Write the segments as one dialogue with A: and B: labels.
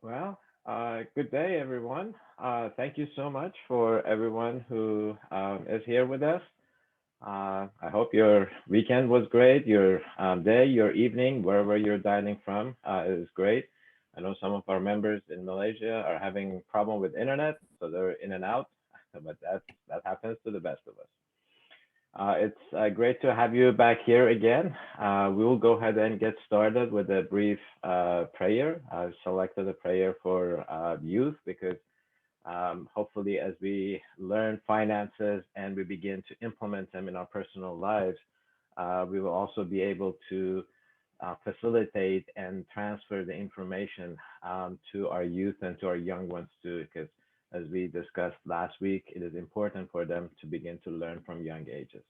A: Good day, everyone. Thank you so much for everyone who is here with us. I hope your weekend was great. Your day, your evening, wherever you're dialing from, is great. I know some of our members in Malaysia are having problem with internet, so they're in and out, but that happens to the best of us. It's great to have you back here again. We will go ahead and get started with a brief prayer. I've selected a prayer for youth because hopefully, as we learn finances and we begin to implement them in our personal lives, we will also be able to facilitate and transfer the information to our youth and to our young ones too, because as we discussed last week, it is important for them to begin to learn from young ages.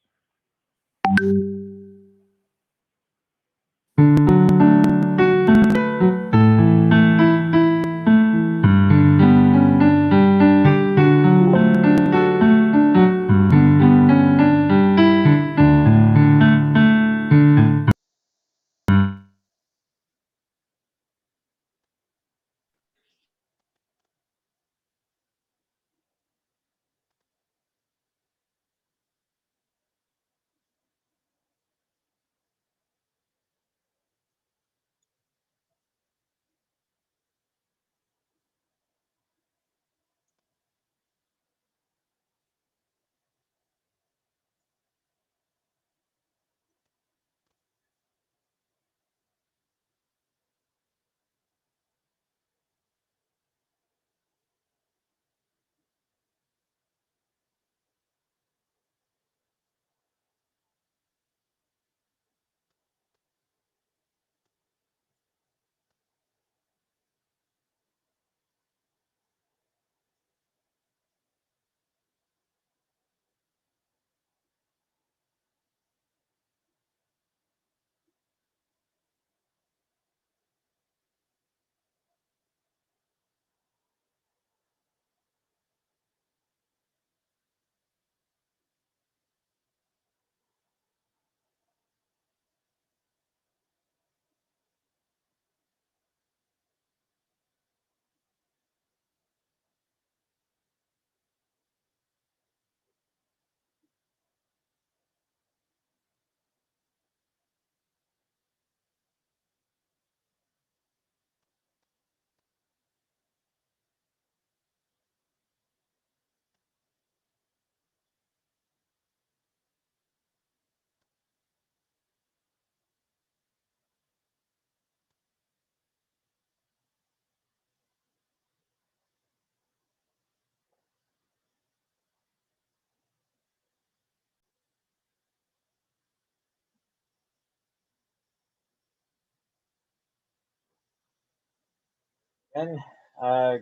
A: And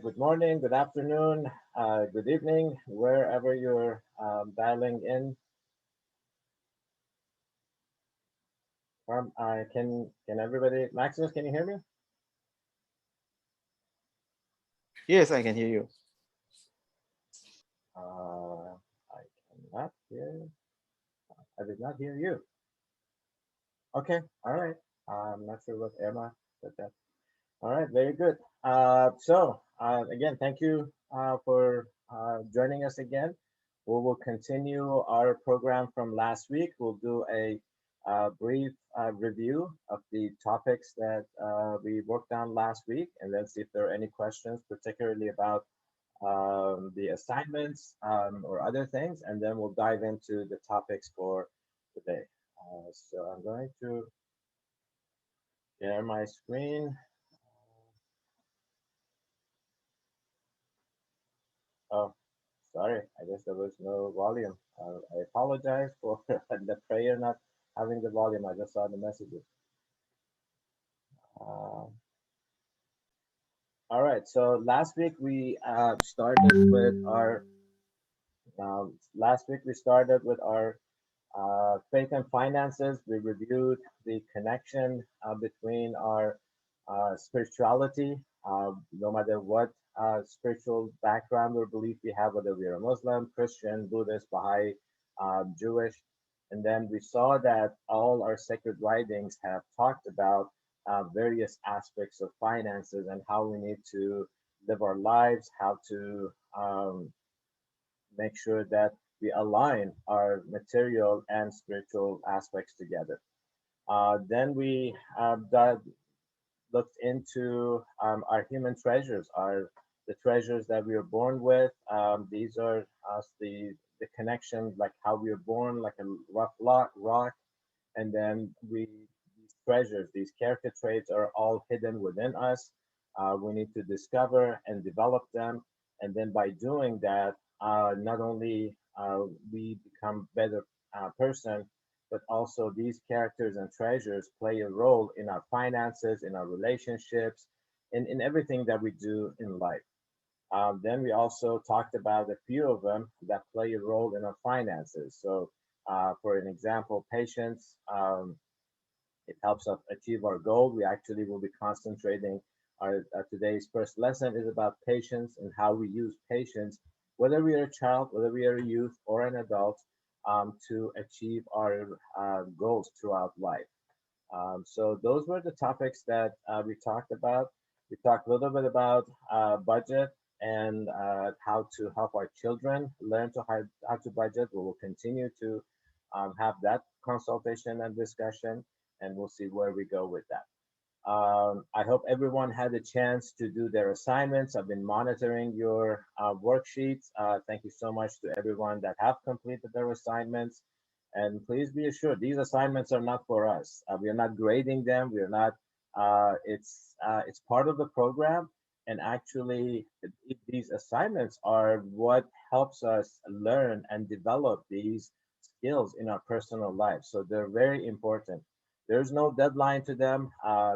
A: good morning, good afternoon, good evening, wherever you're dialing in from. Can everybody, Maximus, can you hear me?
B: Yes, I can hear you.
A: I cannot hear. I did not hear you. Okay, all right. I'm not sure what Emma said that. All right, very good. Again, thank you for joining us again. We will continue our program from last week. We'll do a brief review of the topics that we worked on last week, and then see if there are any questions, particularly about the assignments or other things, and then we'll dive into the topics for today. So I'm going to share my screen. Oh, sorry, I guess there was no volume. I apologize for the prayer not having the volume. I just saw the messages. Uh, all right, so last week we started with our faith and finances. We reviewed the connection between our spirituality, no matter what spiritual background or belief we have, whether we are Muslim, Christian, Buddhist, Baha'i, Jewish. And then we saw that all our sacred writings have talked about various aspects of finances and how we need to live our lives, how to make sure that we align our material and spiritual aspects together. Then we looked into our human treasures, our the treasures that we are born with. These are the connection, like how we are born, like a rock, and then these treasures, these character traits are all hidden within us. We need to discover and develop them, and then by doing that, not only we become better person, but also these characters and treasures play a role in our finances, in our relationships, in everything that we do in life. Then we also talked about a few of them that play a role in our finances. So, for an example, patience. It helps us achieve our goal. We actually will be concentrating. Our today's first lesson is about patience and how we use patience, whether we are a child, whether we are a youth or an adult, to achieve our goals throughout life. So those were the topics that we talked about. We talked a little bit about budget and how to help our children learn how to budget. We will continue to have that consultation and discussion, and we'll see where we go with that. I hope everyone had a chance to do their assignments. I've been monitoring your worksheets. Thank you so much to everyone that have completed their assignments. And please be assured, these assignments are not for us. We are not grading them. We are not. It's part of the program, and actually, these assignments are what helps us learn and develop these skills in our personal life. So they're very important. There's no deadline to them.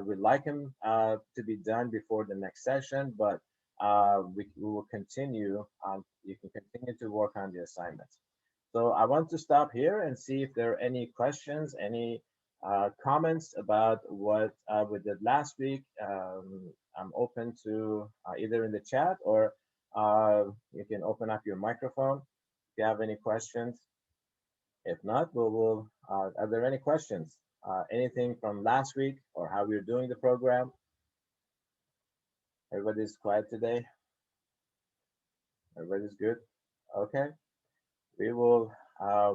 A: We'd like them to be done before the next session, but we will continue. You can continue to work on the assignments. So I want to stop here and see if there are any questions, any comments about what we did last week. I'm open to either in the chat or you can open up your microphone if you have any questions. If not, are there any questions? Anything from last week or how we're doing the program? Everybody's quiet today. Everybody's good. Okay, we will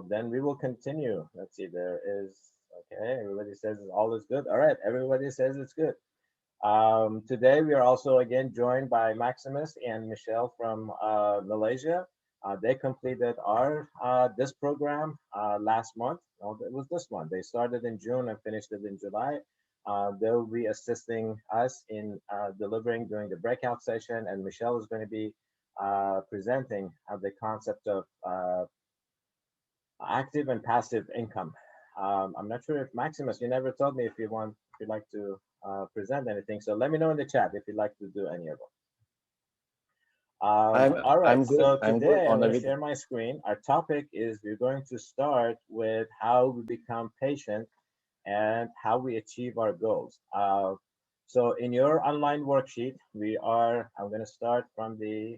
A: then we will continue. Let's see. There is okay. Everybody says all is good. All right. Everybody says it's good. Today we are also again joined by Maximus and Michelle from Malaysia. They completed our this program last month. No, it was this month. They started in June and finished it in July. They'll be assisting us in delivering during the breakout session, and Michelle is going to be presenting the concept of active and passive income. I'm not sure if Maximus, you never told me if you'd like to present anything. So let me know in the chat if you'd like to do any of them. All right,
B: I'm good.
A: so
B: I'm good
A: today I'm
B: on
A: going to
B: everything.
A: share my screen. Our topic is we're going to start with how we become patient and how we achieve our goals. So in your online worksheet, I'm going to start from the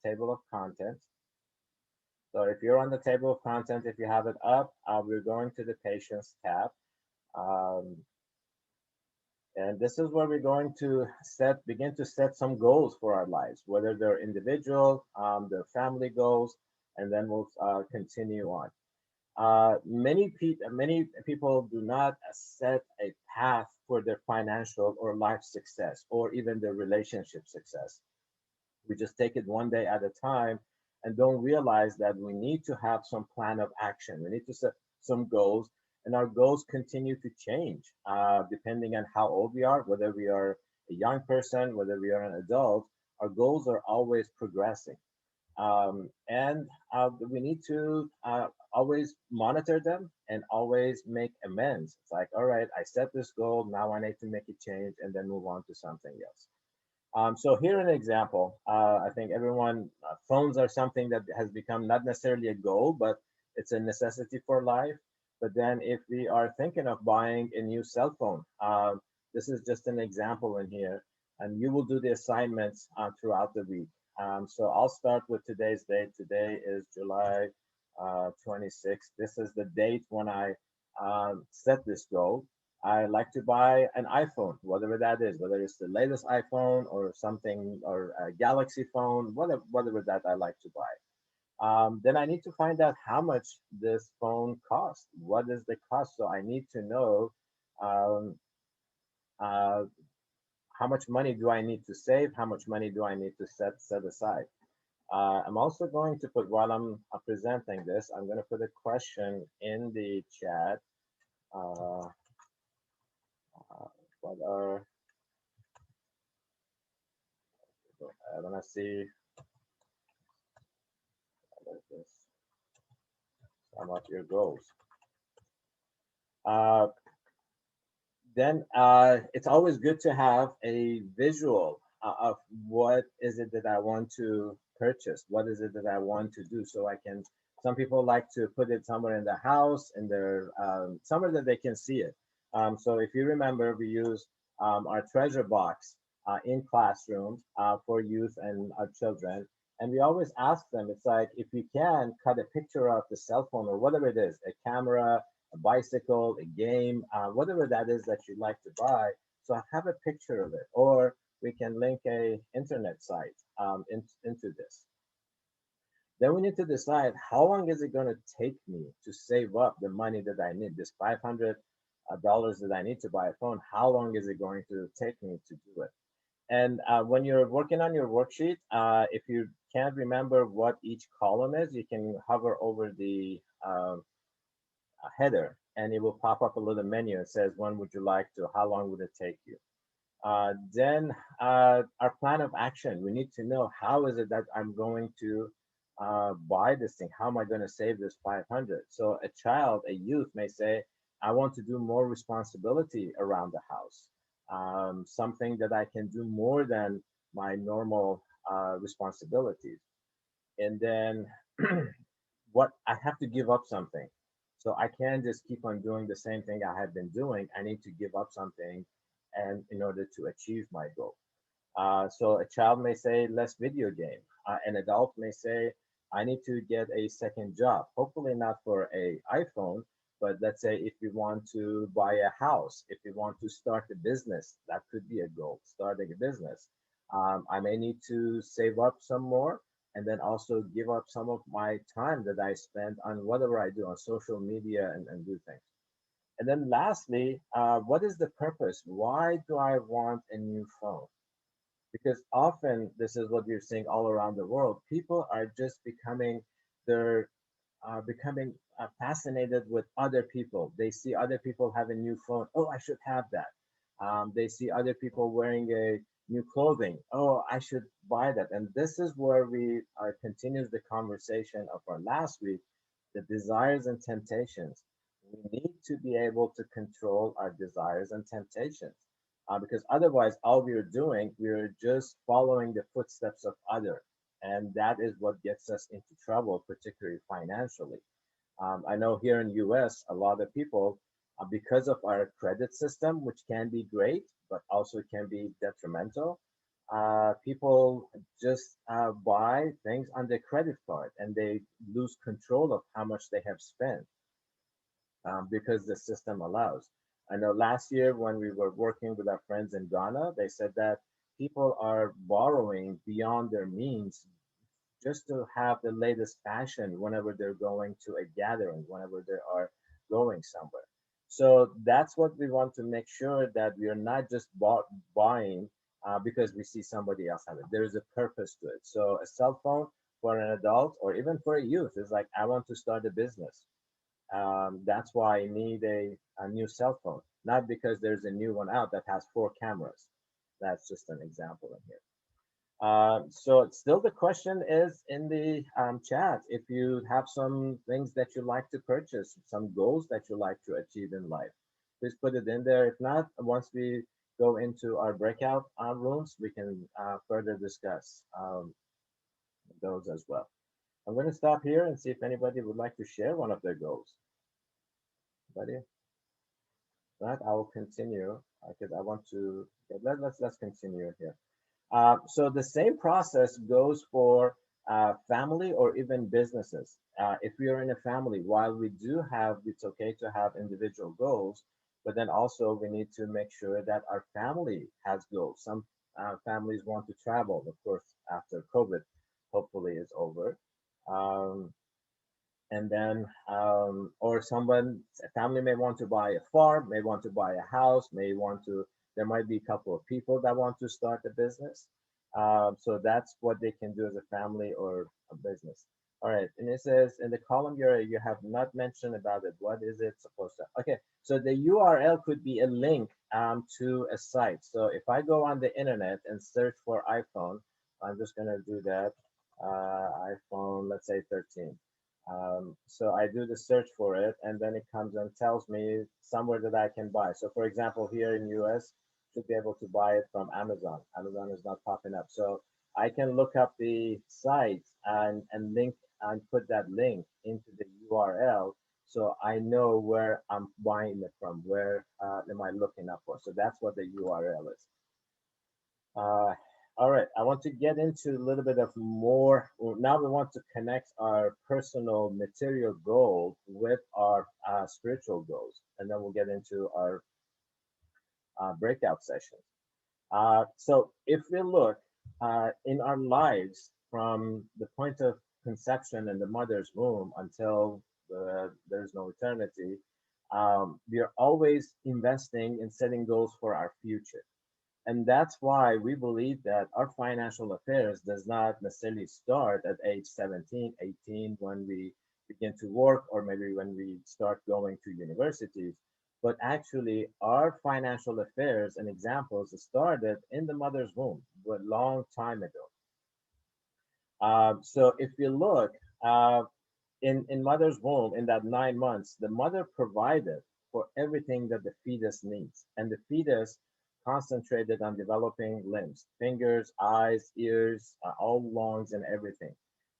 A: table of contents. So if you're on the table of content, if you have it up, we're going to the patience tab. Um, and this is where we're going to begin to set some goals for our lives, whether they're individual, they're family goals, and then we'll continue on. Many people do not set a path for their financial or life success, or even their relationship success. We just take it one day at a time and don't realize that we need to have some plan of action. We need to set some goals, and our goals continue to change depending on how old we are, whether we are a young person, whether we are an adult. Our goals are always progressing. And we need to always monitor them and always make amends. It's like, all right, I set this goal, now I need to make a change and then move on to something else. So here an example. I think everyone, phones are something that has become not necessarily a goal, but it's a necessity for life. But then if we are thinking of buying a new cell phone, this is just an example in here, and you will do the assignments throughout the week. So I'll start with today's date. Today is July 26th. This is the date when I set this goal. I like to buy an iPhone, whatever that is, whether it's the latest iPhone or something or a Galaxy phone, whatever that I like to buy. Then I need to find out how much this phone costs. What is the cost? So I need to know um, uh, how much money do I need to save? How much money do I need to set aside? I'm also going to put while I'm presenting this, I'm going to put a question in the chat. Uh, what are I want to see what is this, some of your goals. Uh, then it's always good to have a visual of what is it that I want to purchase, what is it that I want to do, so I can. Some people like to put it somewhere in the house, in their somewhere that they can see it. So if you remember, we use our treasure box in classrooms for youth and our children, and we always ask them. It's like if you can cut a picture of the cell phone or whatever it is, a camera, a bicycle, a game, whatever that is that you'd like to buy. So have a picture of it, or we can link a internet site into this. Then we need to decide how long is it going to take me to save up the money that I need, this $500 that I need to buy a phone. How long is it going to take me to do it? And when you're working on your worksheet, if you can't remember what each column is, you can hover over the header and it will pop up a little menu and says when would you like to, how long would it take you. Then our plan of action, we need to know how is it that I'm going to buy this thing, how am I going to save this 500. So a child, a youth may say, I want to do more responsibility around the house, something that I can do more than my normal responsibilities. And then what I have to give up something. So I can't just keep on doing the same thing I have been doing. I need to give up something and in order to achieve my goal. So a child may say less video game. An adult may say I need to get a second job. Hopefully not for a iPhone, but let's say if you want to buy a house, if you want to start a business, that could be a goal, starting a business. I may need to save up some more and then also give up some of my time that I spend on whatever I do on social media and do things. And then lastly, what is the purpose? Why do I want a new phone? Because often this is what you're seeing all around the world. People are just they're becoming fascinated with other people. They see other people have a new phone. Oh, I should have that. They see other people wearing a new clothing. Oh, I should buy that. And this is where we continues the conversation of our last week, the desires and temptations. We need to be able to control our desires and temptations. Because otherwise, all we're doing, we're just following the footsteps of other, and that is what gets us into trouble, particularly financially. I know here in US, a lot of people, because of our credit system, which can be great, but also can be detrimental, people just buy things on their credit card and they lose control of how much they have spent because the system allows. I know last year when we were working with our friends in Ghana, they said that people are borrowing beyond their means just to have the latest fashion whenever they're going to a gathering, whenever they are going somewhere. So that's what we want to make sure that we are not just buying because we see somebody else have it. There is a purpose to it. So a cell phone for an adult or even for a youth is like, I want to start a business. That's why I need a new cell phone, not because there's a new one out that has four cameras. That's just an example in here. So still the question is in the chat. If you have some things that you like to purchase, some goals that you like to achieve in life, please put it in there. If not, once we go into our breakout rooms, we can further discuss those as well. I'm going to stop here and see if anybody would like to share one of their goals. Anybody? That I will continue because I want to. Let's continue here. So the same process goes for family or even businesses. If we are in a family, while we do have, it's okay to have individual goals. but then also we need to make sure that our family has goals. Some families want to travel, of course, after COVID hopefully is over. Um, and then or someone a family may want to buy a farm, may want to buy a house, may want to, there might be a couple of people that want to start a business. So that's what they can do as a family or a business. All right, and it says in the column you have not mentioned about it, what is it supposed to, okay, so the URL could be a link to a site. So if I go on the internet and search for iPhone, I'm just going to do that, iPhone, let's say 13. So I do the search for it, and then it comes and tells me somewhere that I can buy. So for example, here in US, should be able to buy it from Amazon. Amazon is not popping up. So I can look up the site and link and put that link into the URL, so I know where I'm buying it from, where am I looking up for. So that's what the URL is. Uh, all right, I want to get into a little bit of more. Well, now we want to connect our personal material goal with our spiritual goals, and then we'll get into our breakout sessions. So if we look in our lives from the point of conception in the mother's womb until there's no eternity, we are always investing in setting goals for our future. And that's why we believe that our financial affairs does not necessarily start at age 17, 18 when we begin to work, or maybe when we start going to universities. But actually, our financial affairs and examples started in the mother's womb a long time ago. So if you look in mother's womb, in that 9 months, the mother provided for everything that the fetus needs. And the fetus concentrated on developing limbs, fingers, eyes, ears, all lungs, and everything.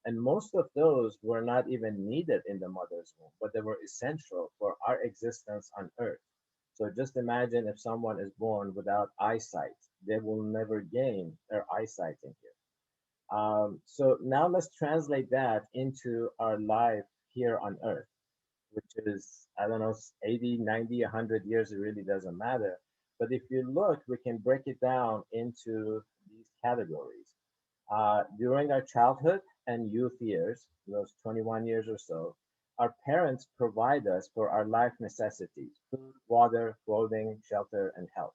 A: And most of those were not even needed in the mother's womb, but they were essential for our existence on earth. So just imagine if someone is born without eyesight, they will never gain their eyesight in here. So now let's translate that into our life here on earth, which is, I don't know, 80, 90, 100 years, it really doesn't matter. But if you look, we can break it down into these categories. During our childhood and youth years, those 21 years or so, our parents provide us for our life necessities: food, water, clothing, shelter, and health.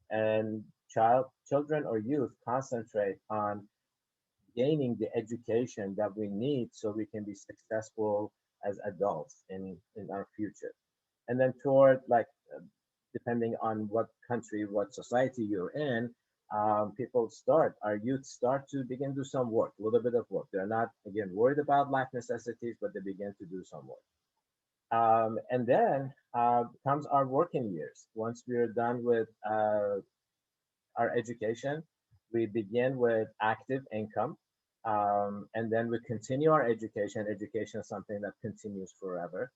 A: And children or youth concentrate on gaining the education that we need so we can be successful as adults in our future. And then toward like, depending on what country, what society you're in, people start, our youth start to begin to do some work, a little bit of work. They're not, again, worried about life necessities, but they begin to do some work. And then comes our working years. Once we're done with our education, we begin with active income, and then we continue our education. Education is something that continues forever.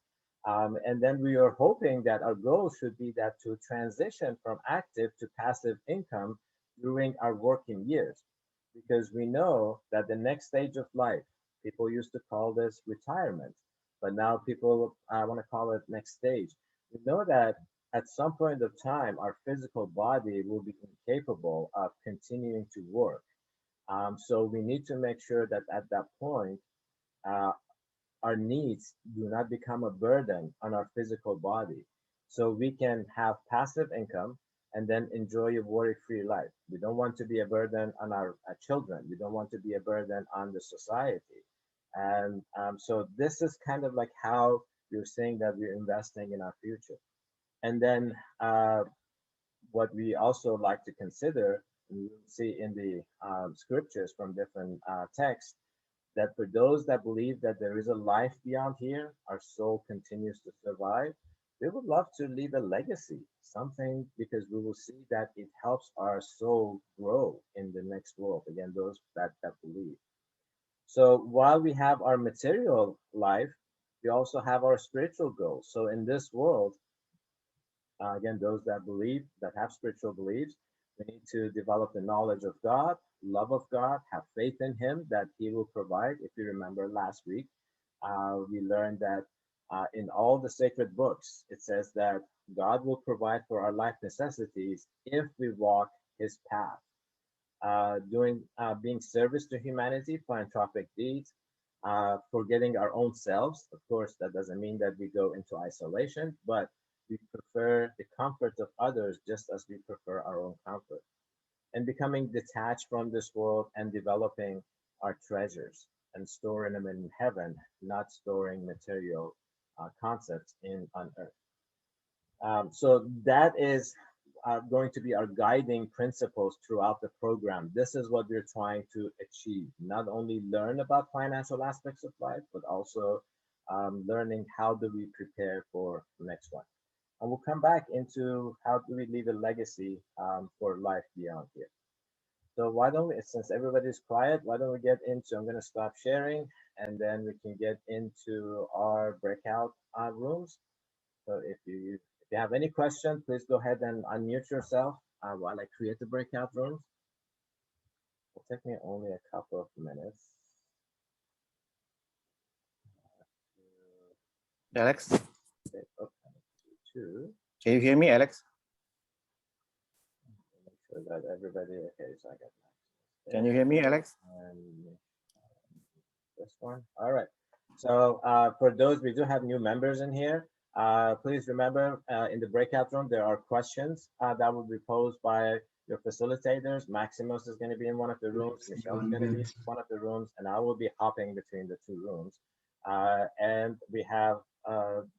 A: And then we are hoping that our goal should be that to transition from active to passive income during our working years, because we know that the next stage of life, people used to call this retirement, but now people want to call it next stage. We know that at some point of time, our physical body will be incapable of continuing to work. So we need to make sure that at that point, uh, our needs do not become a burden on our physical body. So we can have passive income and then enjoy a worry free life. We don't want to be a burden on our children. We don't want to be a burden on the society. And so this is kind of like how you're saying that we're investing in our future. And then what we also like to consider, and you'll see in the scriptures from different texts, that for those that believe that there is a life beyond here, our soul continues to survive. We would love to leave a legacy, something, because we will see that it helps our soul grow in the next world. Again, those that believe. So while we have our material life, we also have our spiritual goals. So in this world, again, those that believe, that have spiritual beliefs, we need to develop the knowledge of God, love of God, have faith in Him that He will provide. If you remember last week, we learned that In all the sacred books, it says that God will provide for our life necessities if we walk his path. Being service to humanity, philanthropic deeds, forgetting our own selves. Of course, that doesn't mean that we go into isolation, but we prefer the comfort of others just as we prefer our own comfort. And becoming detached from this world and developing our treasures and storing them in heaven, not storing material concepts on earth. So that is going to be our guiding principles throughout the program. This is what we're trying to achieve, not only learn about financial aspects of life, but also learning how do we prepare for the next one. And we'll come back into how do we leave a legacy for life beyond here. So why don't we, since everybody's quiet, why don't we get into, I'm going to stop sharing and then we can get into our breakout rooms. So if you have any question, please go ahead and unmute yourself while I create the breakout rooms. It'll take me only a couple of minutes.
B: Alex,
A: Okay, oh, two.
B: can you hear me, Alex?
A: Make sure that everybody, okay, so I got that.
B: Can you hear me, Alex?
A: And this one. All right. So for those, we do have new members in here. Please remember in the breakout room, there are questions that will be posed by your facilitators. Maximus is going to be in one of the rooms. Michelle is going to be in one of the rooms, and I will be hopping between the two rooms. And we have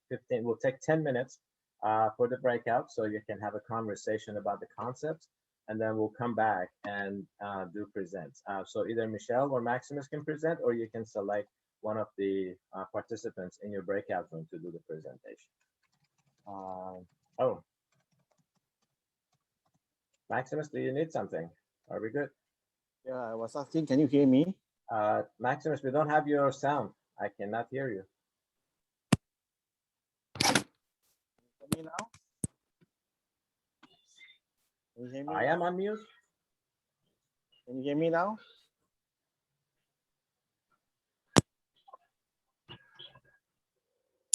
A: 15, we'll take 10 minutes for the breakout so you can have a conversation about the concepts. And then we'll come back and do presents. So either Michelle or Maximus can present, or you can select one of the participants in your breakout room to do the presentation. Oh, Maximus, do you need something? Are we good?
B: Yeah, I was asking, can you hear me?
A: Maximus, we don't have your sound. I cannot hear you.
B: Hear me now? Can you hear me
A: I
B: now?
A: am on mute.
B: Can you hear me now?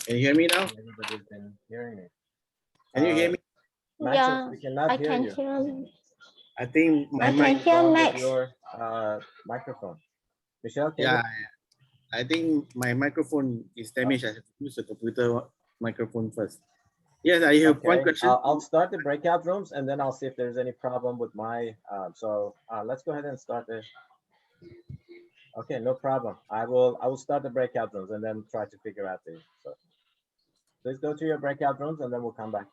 B: Can you hear me now?
A: Everybody's been hearing me.
B: Can you hear me?
A: Maximus,
C: Yeah,
A: we cannot
C: I
A: hear
C: can
A: you.
C: hear you.
B: I think my
C: I
B: mic.
C: can hear
A: Wrong with
C: Max.
A: your microphone. Michelle, can
B: Yeah,
A: you?
B: I think my microphone is damaged. I have to use the computer microphone first. Yes, I have one
A: Okay,
B: question.
A: I'll start the breakout rooms and then I'll see if there's any problem with my, let's go ahead and start this. Okay, no problem. I will start the breakout rooms and then try to figure out these. So please go to your breakout rooms and then we'll come back.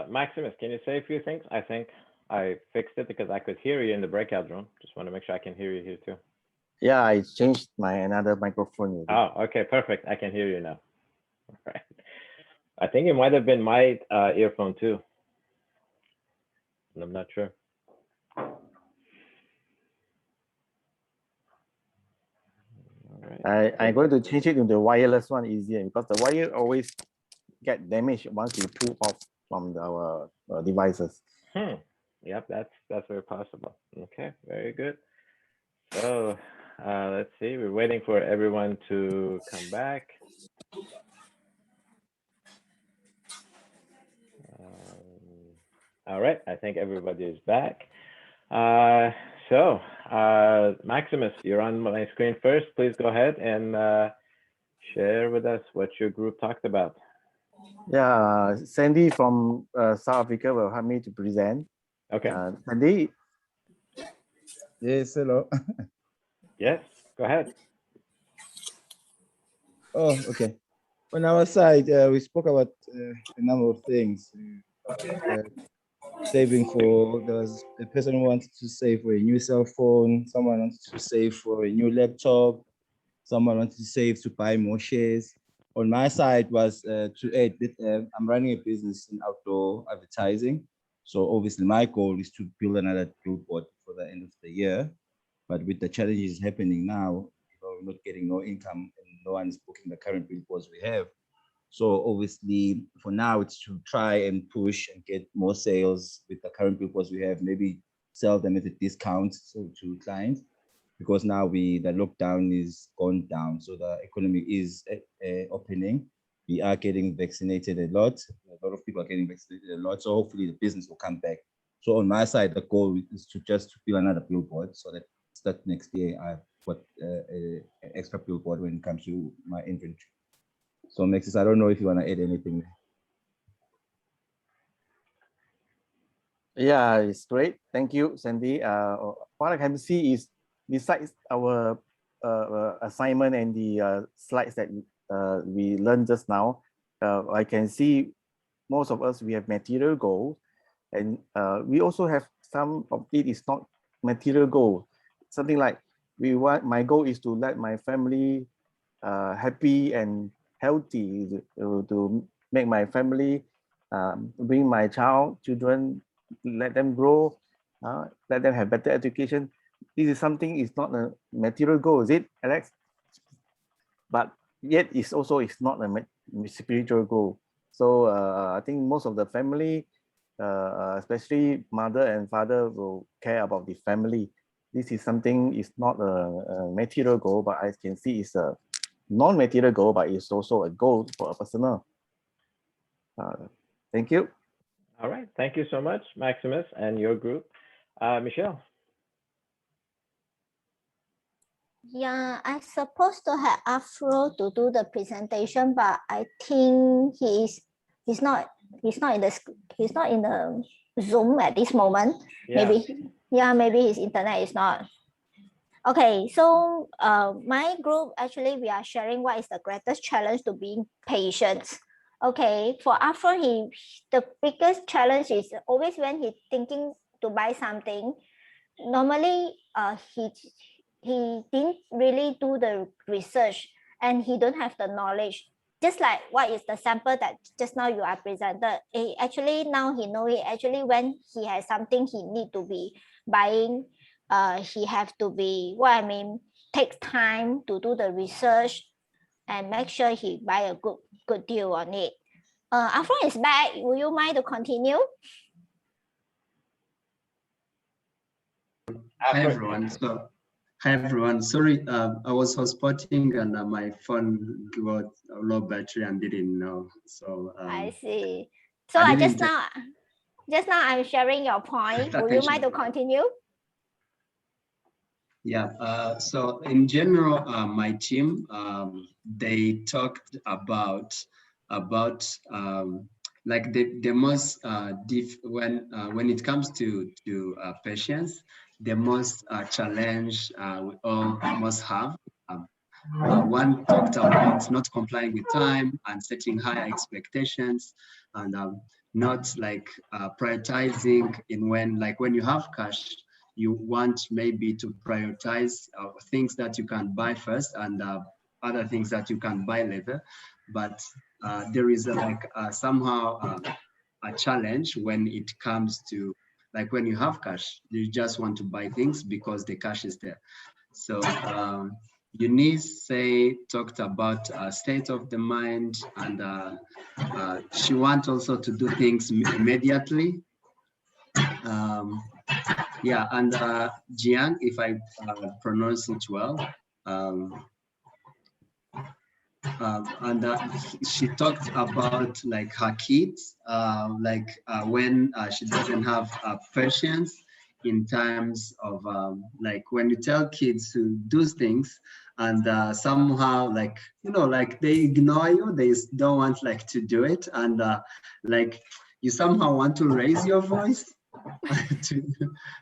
A: Maximus, can you say a few things? I think I fixed it because I could hear you in the breakout room. Just want to make sure I can hear you here too.
B: Yeah, I changed my another microphone.
A: Oh, okay, perfect. I can hear you now. All right. I think it might have been my earphone too. I'm not sure. All right.
B: I'm going to change it to the wireless one easier because the wire always get damaged once you pull off from our devices.
A: Yep, that's very possible. Okay, very good. So let's see. We're waiting for everyone to come back. All right, I think everybody is back. Maximus, you're on my screen first. Please go ahead and share with us what your group talked about.
B: Yeah, Sandy from South Africa will help me to present.
A: Okay.
B: Sandy?
D: Yes, hello.
A: Yes, go ahead.
D: Oh, okay. On our side, we spoke about a number of things. saving for, there was a person who wanted to save for a new cell phone, someone wanted to save for a new laptop, someone wanted to save to buy more shares. On my side was I'm running a business in outdoor advertising. So obviously my goal is to build another billboard for the end of the year. But with the challenges happening now, we're not getting no income and no one is booking the current billboards we have. So obviously for now it's to try and push and get more sales with the current billboards we have, maybe sell them at a discount to clients, because now the lockdown is gone down. So the economy is opening. We are getting vaccinated a lot. A lot of people are getting vaccinated a lot. So hopefully the business will come back. So on my side, the goal is to just build another billboard so that start next year I've got an extra billboard when it comes to my inventory. So Maxis, I don't know if you want to add anything.
B: Yeah, it's great. Thank you, Sandy. What I can see is besides our assignment and the slides that we learned just now, I can see most of us, we have material goals, and we also have some of it is not material goal. Something like my goal is to let my family happy and healthy, to make my family, bring my children, let them grow, let them have better education. This is something, is not a material goal, is it, Alex? But yet it's not a spiritual goal. So I think most of the family, especially mother and father, will care about the family. This is something, is not a material goal, but I can see it's a non-material goal, but it's also a goal for a personal. Thank you.
A: All right. Thank you so much, Maximus, and your group. Michelle.
C: Yeah, I'm supposed to have Afro to do the presentation, but I think he's not in the Zoom at this moment.
A: Yeah.
C: Maybe his internet is not. Okay, so my group, actually we are sharing what is the greatest challenge to being patient. Okay, for Afro, the biggest challenge is always when he's thinking to buy something. Normally, he didn't really do the research and he don't have the knowledge. Just like what is the sample that just now you are presented. Actually now he know it. Actually, when he has something he need to be buying, he have to be, take time to do the research and make sure he buy a good deal on it. Afro is back. Will you mind to continue?
E: Hi everyone. Sorry, I was hotspotting and my phone got a low battery and didn't know. So
C: I see. So just now I'm sharing your point. Would you mind to continue?
E: Yeah. So in general, my team, they talked about like the most when it comes to patience, the most challenge we all must have. One talked about not complying with time and setting higher expectations, and not like prioritizing when you have cash, you want maybe to prioritize things that you can buy first and other things that you can buy later. But there is somehow a challenge when it comes to when you have cash, you just want to buy things because the cash is there. So Eunice talked about state of the mind, and she wants also to do things immediately. Yeah, and Jiang, if I pronounce it well, and she talked about her kids, when she doesn't have patience in terms of when you tell kids to do things and somehow they ignore you, they don't want to do it, and you somehow want to raise your voice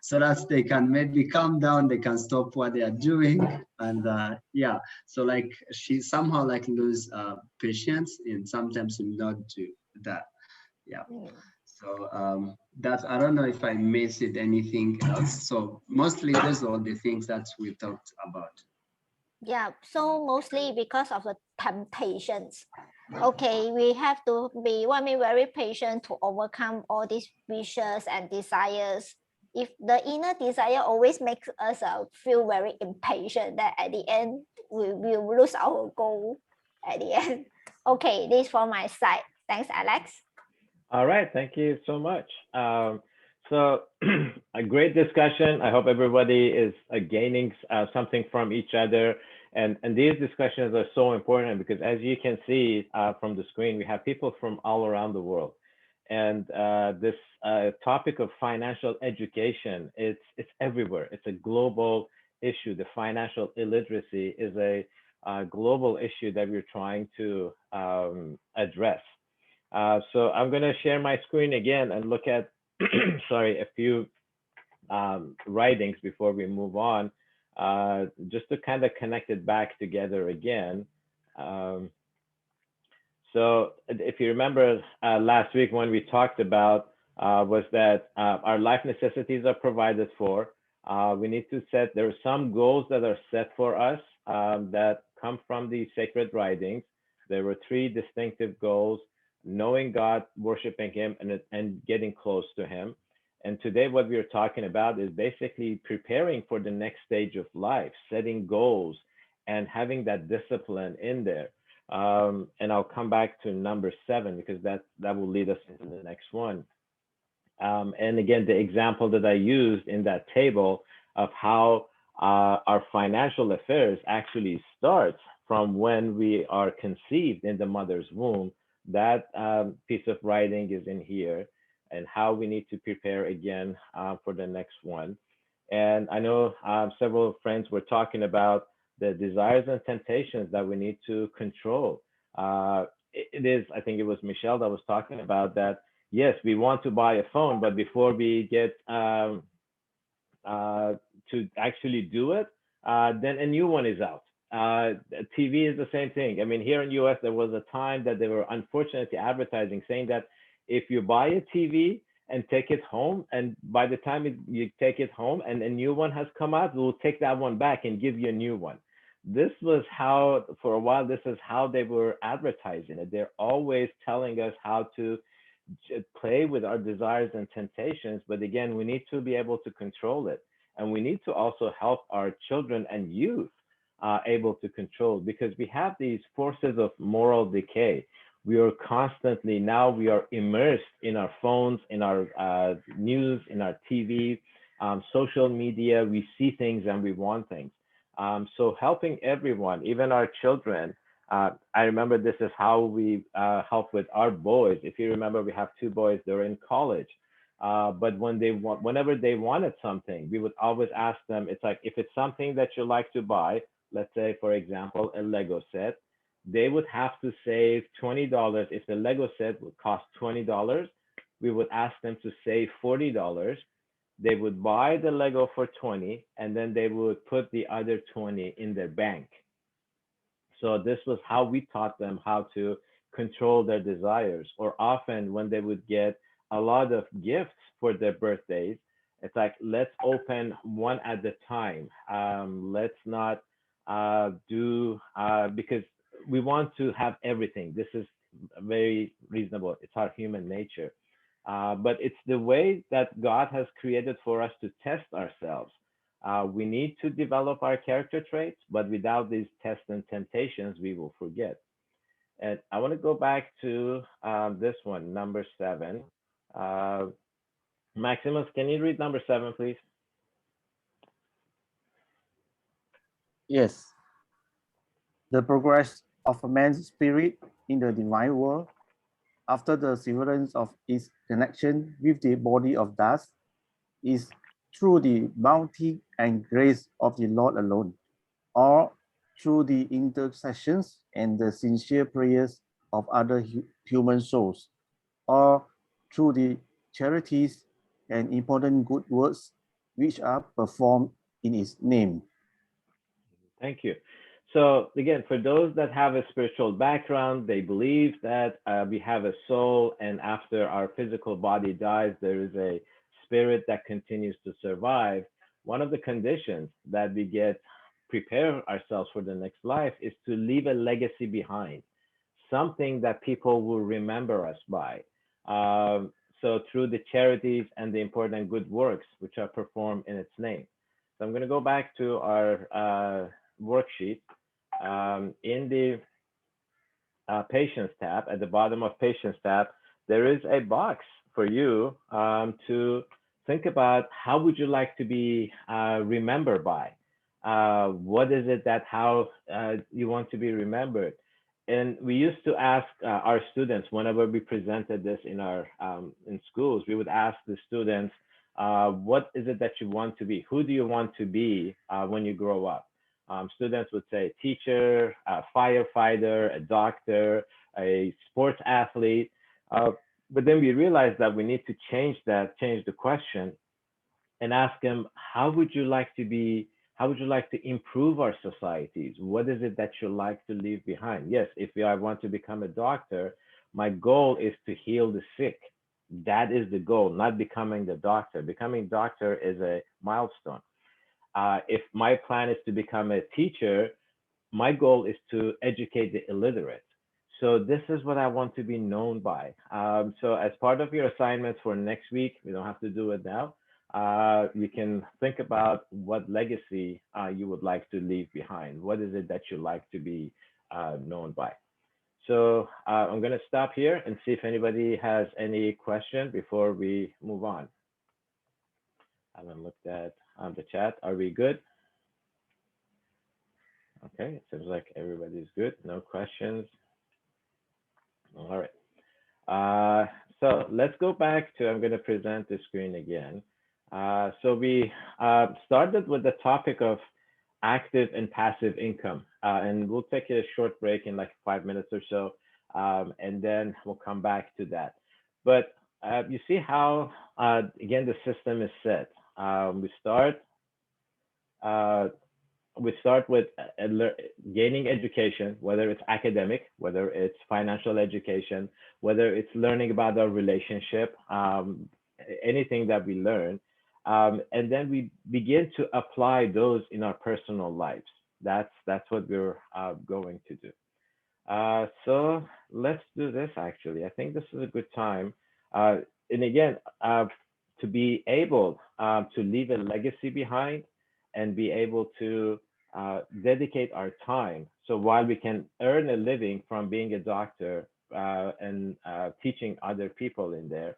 E: so that they can maybe calm down, they can stop what they are doing, and yeah, so she somehow lose patience and sometimes not do that. Yeah. So that I don't know if I missed anything else. So mostly those are the things that we talked about.
C: Yeah, so mostly because of the temptations. Okay, we have to be very patient to overcome all these wishes and desires. If the inner desire always makes us feel very impatient, that at the end we will lose our goal at the end. Okay, this from my side. Thanks, Alex.
A: All right, thank you so much. So a great discussion. I hope everybody is gaining something from each other. And these discussions are so important because as you can see from the screen, we have people from all around the world. And this topic of financial education, it's everywhere. It's a global issue. The financial illiteracy is a global issue that we're trying to address. So I'm going to share my screen again and look at, sorry, a few writings before we move on, just to kind of connect it back together again. So if you remember last week when we talked about was that our life necessities are provided for. We need to set, there are some goals that are set for us that come from the sacred writings. There were 3 distinctive goals: knowing God, worshiping Him, and getting close to Him. And today what we're talking about is basically preparing for the next stage of life, setting goals and having that discipline in there. And I'll come back to number 7 because that will lead us into the next one. And again, the example that I used in that table of how our financial affairs actually starts from when we are conceived in the mother's womb, that piece of writing is in here, and how we need to prepare again for the next one. And I know several friends were talking about the desires and temptations that we need to control. It is, I think it was Michelle that was talking about that. Yes, we want to buy a phone, but before we get to actually do it, then a new one is out. TV is the same thing. I mean, here in US, there was a time that they were unfortunately advertising saying that if you buy a TV and take it home, and by the time you take it home and a new one has come out, we'll take that one back and give you a new one. This was how, for a while, this is how they were advertising it. They're always telling us how to play with our desires and temptations. But again, we need to be able to control it. And we need to also help our children and youth able to control, because we have these forces of moral decay. We are constantly, now we are immersed in our phones, in our news, in our TV, social media. We see things and we want things. So helping everyone, even our children. I remember this is how we help with our boys. If you remember, we have 2 boys, they're in college. But whenever they wanted something, we would always ask them, it's like, if it's something that you like to buy, let's say, for example, a Lego set, they would have to save $20. If the Lego set would cost $20, we would ask them to save $40. They would buy the Lego for 20, and then they would put the other 20 in their bank. So this was how we taught them how to control their desires. Or often when they would get a lot of gifts for their birthdays, it's like, let's open one at a time. Let's not do, because we want to have everything. This is very reasonable. It's our human nature. But it's the way that God has created for us to test ourselves. We need to develop our character traits, but without these tests and temptations, we will forget. And I want to go back to this one, number 7. Maximus, can you read number 7, please?
B: Yes. The progress of a man's spirit in the divine world, after the severance of its connection with the body of dust, is through the bounty and grace of the Lord alone, or through the intercessions and the sincere prayers of other human souls, or through the charities and important good works which are performed in His name.
A: Thank you. So again, for those that have a spiritual background, they believe that we have a soul, and after our physical body dies, there is a spirit that continues to survive. One of the conditions that we get prepare ourselves for the next life is to leave a legacy behind, something that people will remember us by. So through the charities and the important good works which are performed in its name. So I'm going to go back to our worksheet. In the Patients tab, at the bottom of Patients tab, there is a box for you to think about how would you like to be remembered by? What is it that how you want to be remembered? And we used to ask our students whenever we presented this in our in schools, we would ask the students, what is it that you want to be? Who do you want to be when you grow up? Students would say teacher, a firefighter, a doctor, a sports athlete. But then we realized that we need to change the question and ask them, how would you like to be? How would you like to improve our societies? What is it that you like to leave behind? Yes, if I want to become a doctor, my goal is to heal the sick. That is the goal, not becoming the doctor. Becoming doctor is a milestone. If my plan is to become a teacher, my goal is to educate the illiterate. So this is what I want to be known by. So as part of your assignments for next week, we don't have to do it now. You can think about what legacy you would like to leave behind. What is it that you like to be known by? So I'm going to stop here and see if anybody has any question before we move on. I haven't looked at the chat. Are we good? Okay, it seems like everybody's good. No questions. All right. So let's go back to, I'm going to present the screen again. So we started with the topic of active and passive income, and we'll take a short break in like 5 minutes or so, and then we'll come back to that. But you see how, again, the system is set. We start with gaining education, whether it's academic, whether it's financial education, whether it's learning about our relationship, anything that we learn. And then we begin to apply those in our personal lives. That's what we're going to do. So let's do this actually. I think this is a good time. And again, to be able to leave a legacy behind and be able to dedicate our time. So while we can earn a living from being a doctor and teaching other people in there,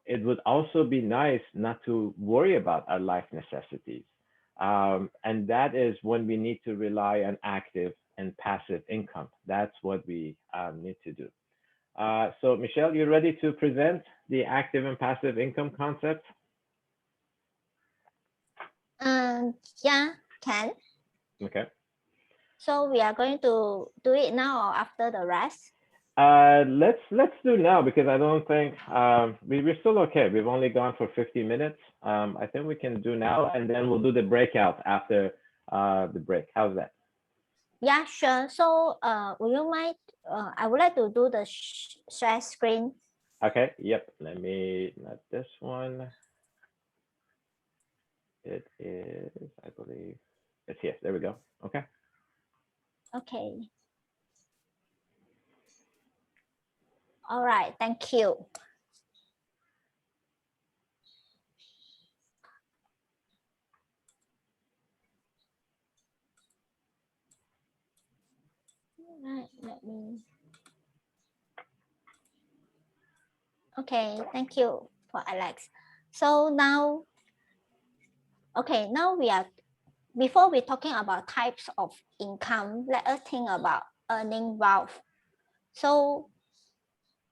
A: it would also be nice not to worry about our life necessities. And that is when we need to rely on active and passive income. That's what we need to do. So Michelle, you ready to present the active and passive income concept?
C: Yeah, can.
A: Okay.
C: So we are going to do it now or after the rest?
A: Let's do now, because I don't think we're still okay. We've only gone for 50 minutes. I think we can do now, and then we'll do the breakout after the break. How's that?
C: Yeah, sure. So would you mind? I would like to do the share screen.
A: Okay. Yep. Let me, not this one. It is, I believe, it's here. There we go. Okay.
C: Okay. All right. Thank you. Right, let me. Okay, thank you for Alex. So now, okay, now we are, before we're talking about types of income, let us think about earning wealth. So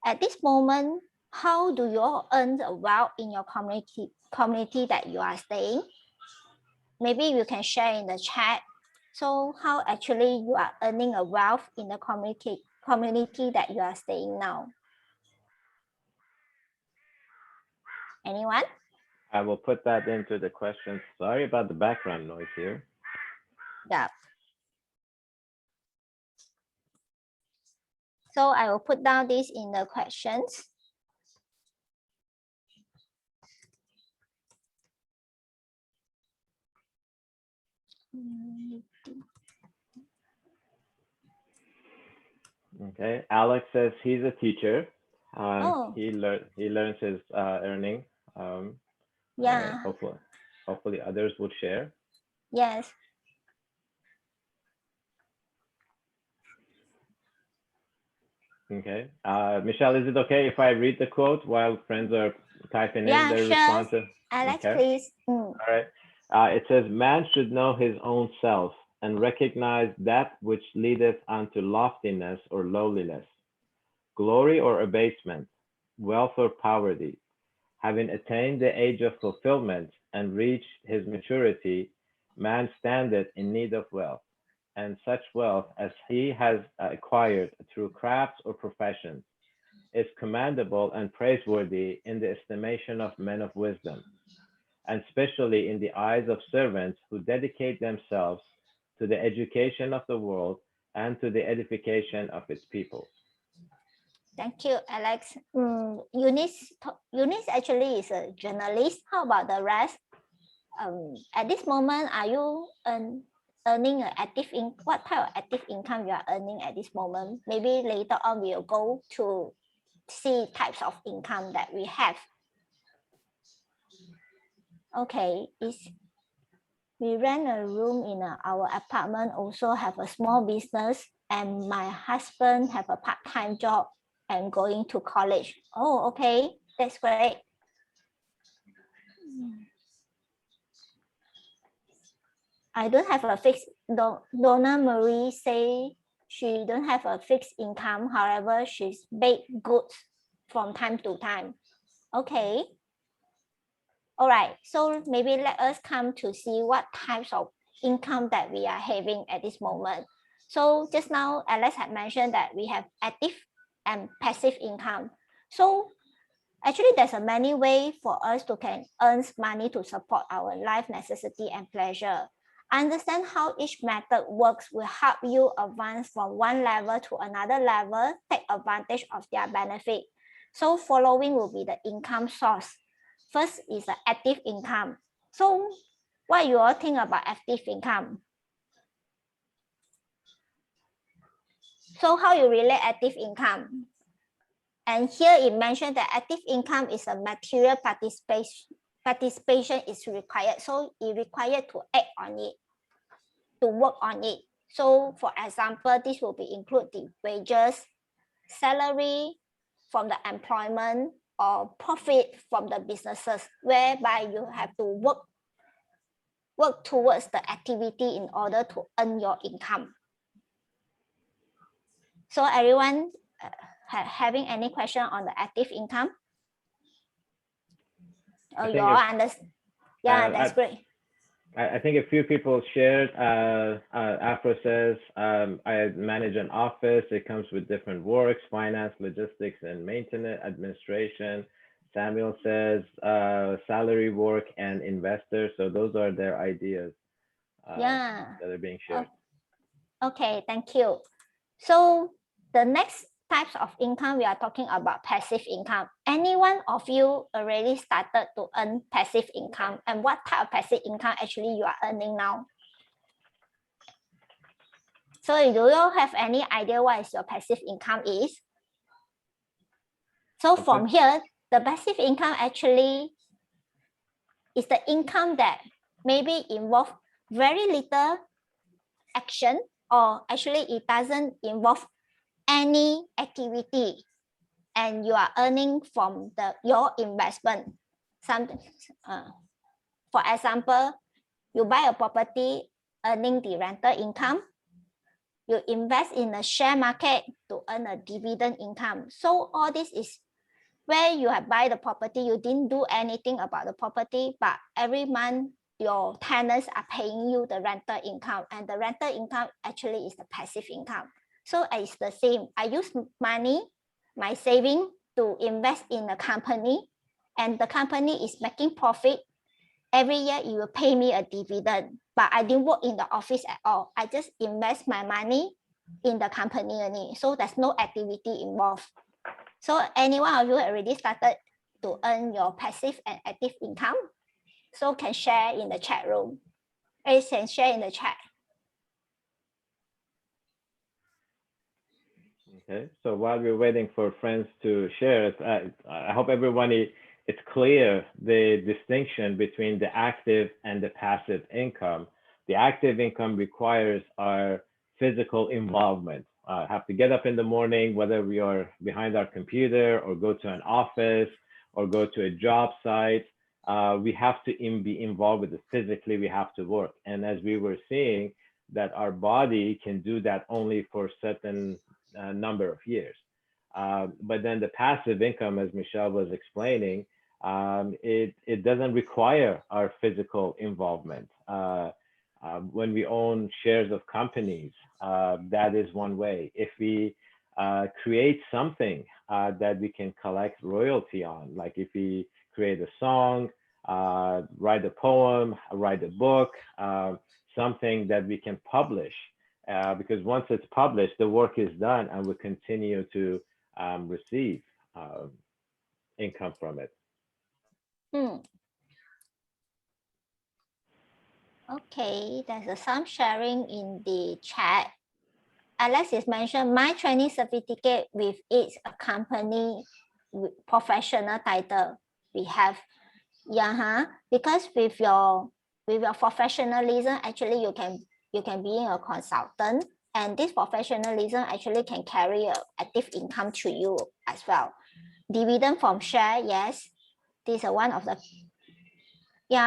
C: at this moment, how do you all earn the wealth in your community that you are staying? Maybe you can share in the chat. So how actually you are earning a wealth in the community that you are staying now? Anyone?
A: I will put that into the questions. Sorry about the background noise here.
C: Yeah. So I will put down this in the questions.
A: Okay, Alex says he's a teacher.
C: Oh.
A: He learns his earning.
C: Yeah.
A: Hopefully others will share.
C: Yes.
A: Okay, Michelle, is it okay if I read the quote while friends are typing in their
C: sure.
A: responses?
C: Alex,
A: Okay.
C: please.
A: All right. It says, man should know his own self and recognize that which leadeth unto loftiness or lowliness, glory or abasement, wealth or poverty. Having attained the age of fulfillment and reached his maturity, man standeth in need of wealth, and such wealth as he has acquired through crafts or professions is commendable and praiseworthy in the estimation of men of wisdom, and especially in the eyes of servants who dedicate themselves to the education of the world and to the edification of its people.
C: Thank you, Alex. Eunice actually is a journalist. How about the rest? At this moment, are you earning an active income? What type of active income you are earning at this moment? Maybe later on we'll go to see types of income that we have. Okay, we rent a room in our apartment, also have a small business, and my husband have a part-time job and going to college. Oh, okay, that's great. I don't have a fixed, Donna Marie say she don't have a fixed income. However, she's bake goods from time to time. Okay. All right, so maybe let us come to see what types of income that we are having at this moment. So just now, Alex had mentioned that we have active and passive income. So actually, there's a many ways for us to can earn money to support our life necessity and pleasure. Understand how each method works will help you advance from one level to another level, take advantage of their benefit. So following will be the income source. First is the active income. So what you all think about active income? So how you relate active income? And here it mentioned that active income is a material participation is required. So it required to act on it, to work on it. So for example, this will be include the wages, salary from the employment, or profit from the businesses, whereby you have to work towards the activity in order to earn your income. So everyone having any question on the active income? Oh, you all understand? Yeah, that's great.
A: I think a few people shared. Afro says, I manage an office. It comes with different works, finance, logistics, and maintenance, administration. Samuel says, salary work and investor. So those are their ideas that are being shared.
C: Okay, thank you. So the next types of income, we are talking about passive income. Any one of you already started to earn passive income, and what type of passive income actually you are earning now? So do you have any idea what is your passive income is? So from here, the passive income actually is the income that maybe involve very little action, or actually it doesn't involve any activity, and you are earning from your investment. For example, you buy a property, earning the rental income. You invest in the share market to earn a dividend income. So all this is where you have buy the property, you didn't do anything about the property, but every month your tenants are paying you the rental income, and the rental income actually is the passive income. So it's the same. I use money, my saving, to invest in a company, and the company is making profit. Every year it will pay me a dividend, but I didn't work in the office at all. I just invest my money in the company only. So there's no activity involved. So any one of you already started to earn your passive and active income? So can share in the chat room. You can share in the chat.
A: Okay, so while we're waiting for friends to share, I hope everyone it's clear the distinction between the active and the passive income. The active income requires our physical involvement. Have to get up in the morning, whether we are behind our computer or go to an office or go to a job site. We have to be involved with it physically. We have to work. And as we were seeing, that our body can do that only for certain number of years. But then the passive income, as Michelle was explaining, it doesn't require our physical involvement. When we own shares of companies, that is one way. If we create something that we can collect royalty on, like if we create a song, write a poem, write a book, something that we can publish, because once it's published, the work is done and we continue to receive income from it.
C: Okay, there's some sharing in the chat. Alex is mentioned my training certificate with its accompanying professional title. We have, because with your professionalism, actually you can be a consultant, and this professionalism actually can carry a active income to you as well. Dividend from share, yes, this is one of the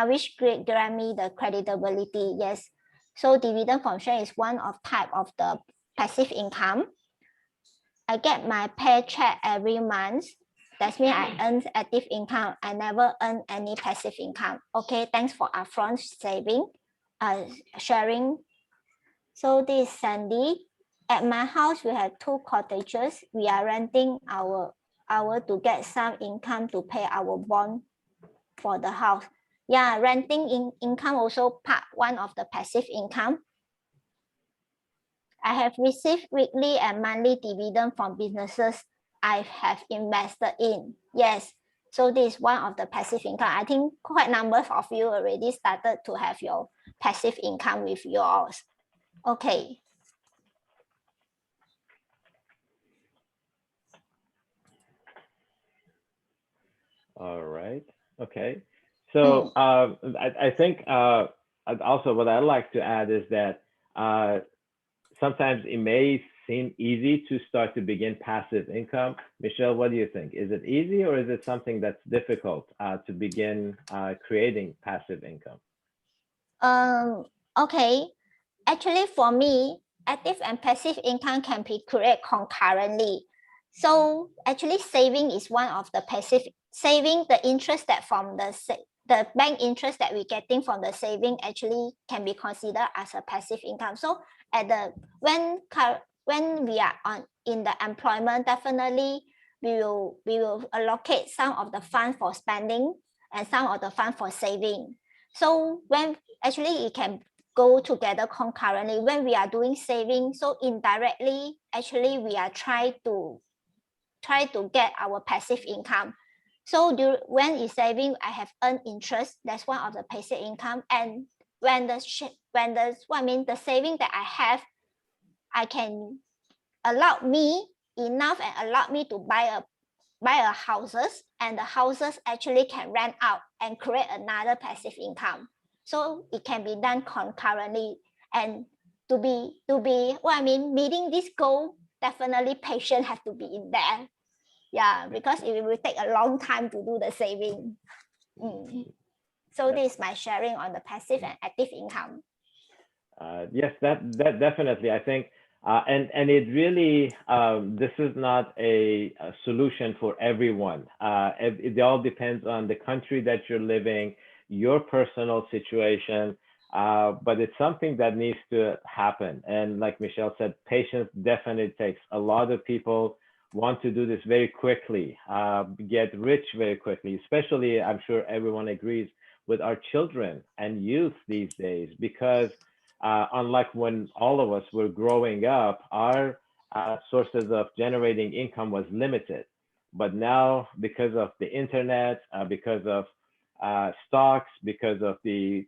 C: which grant me the creditability, yes. So dividend from share is one of type of the passive income. I get my paycheck every month. That means I earn active income. I never earn any passive income. Okay, thanks for upfront saving, sharing. So this is Sandy. At my house, we have 2 cottages. We are renting our to get some income to pay our bond for the house. Yeah, renting income also one of the passive income. I have received weekly and monthly dividend from businesses I have invested in. Yes, so this is one of the passive income. I think quite a number of you already started to have your passive income with yours. Okay.
A: All right. Okay. So I think also what I'd like to add is that sometimes it may seem easy to start to begin passive income. Michelle, what do you think? Is it easy or is it something that's difficult to begin creating passive income?
C: Okay. Actually, for me, active and passive income can be created concurrently. So actually saving is one of the passive saving. The interest that from the bank interest that we're getting from the saving actually can be considered as a passive income. So at the when we are in the employment, definitely we will allocate some of the fund for spending and some of the fund for saving. So when actually it can go together concurrently when we are doing saving. So indirectly, actually we are trying to get our passive income. So when it's saving, I have earned interest. That's one of the passive income. And when the saving that I have, I can allow me enough and allow me to buy a houses, and the houses actually can rent out and create another passive income. So it can be done concurrently. And to be meeting this goal, definitely patience have to be in there. Yeah, because it will take a long time to do the saving. So this is my sharing on the passive and active income.
A: Yes, that definitely. I think, and it really, this is not a solution for everyone. It all depends on the country that you're living, your personal situation, but it's something that needs to happen. And like Michelle said, patience definitely takes. A lot of people want to do this very quickly, get rich very quickly, especially, I'm sure everyone agrees, with our children and youth these days, because unlike when all of us were growing up, our sources of generating income was limited. But now, because of the internet, because of stocks, because of the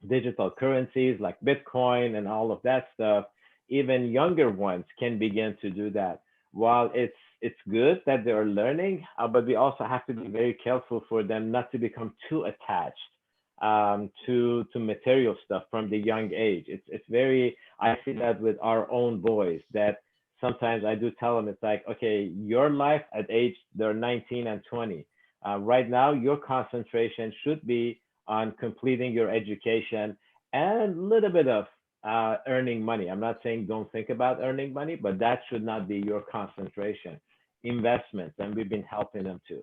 A: digital currencies like Bitcoin and all of that stuff, even younger ones can begin to do that. While it's good that they are learning, but we also have to be very careful for them not to become too attached to material stuff from the young age. It's very, I see that with our own boys, that sometimes I do tell them, it's like, okay, your life at age, they're 19 and 20. Right now, your concentration should be on completing your education and a little bit of earning money. I'm not saying don't think about earning money, but that should not be your concentration. Investments, and we've been helping them too.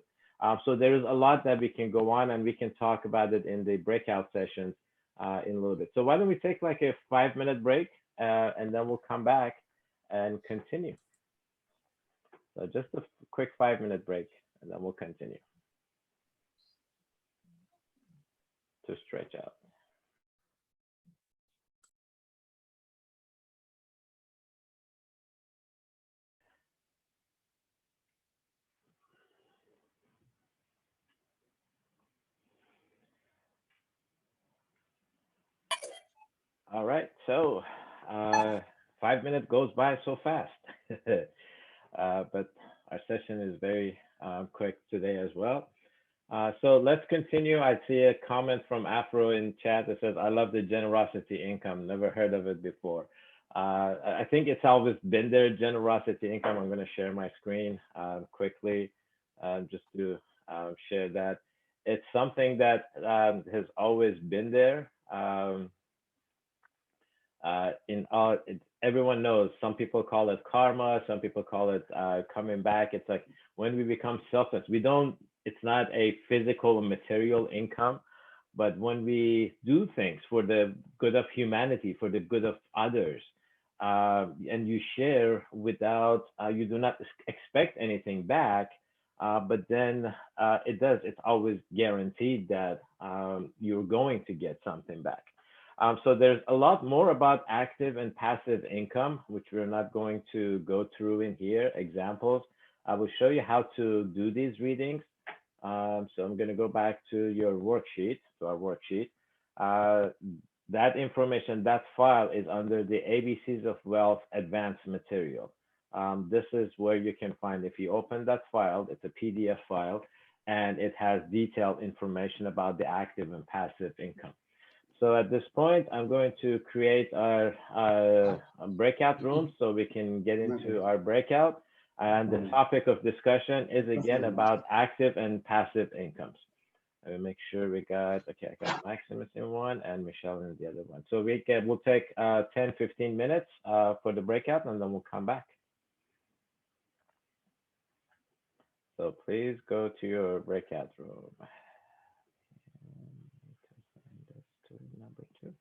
A: So there is a lot that we can go on, and we can talk about it in the breakout sessions in a little bit. So why don't we take like a 5-minute break, and then we'll come back and continue. So just a quick 5-minute break, and then we'll continue to stretch out. All right, so 5 minutes goes by so fast, but our session is very quick today as well. So let's continue. I see a comment from Afro in chat that says, I love the generosity income. Never heard of it before. I think it's always been there, generosity income. I'm going to share my screen quickly just to share that. It's something that has always been there. Everyone knows, some people call it karma, some people call it coming back. It's like when we become selfless, it's not a physical or material income, but when we do things for the good of humanity, for the good of others, and you share without, you do not expect anything back, but then it's always guaranteed that you're going to get something back. So there's a lot more about active and passive income, which we're not going to go through in here, examples. I will show you how to do these readings. So I'm going to go back to your worksheet, to our worksheet. That information, that file is under the ABCs of Wealth Advanced Material. This is where you can find, if you open that file, it's a PDF file, and it has detailed information about the active and passive income. So at this point, I'm going to create our breakout room so we can get into our breakout. And the topic of discussion is again about active and passive incomes. I will make sure we got, okay, I got Maximus in one and Michelle in the other one. So we'll take 10, 15 minutes for the breakout, and then we'll come back. So please go to your breakout room. Number 2.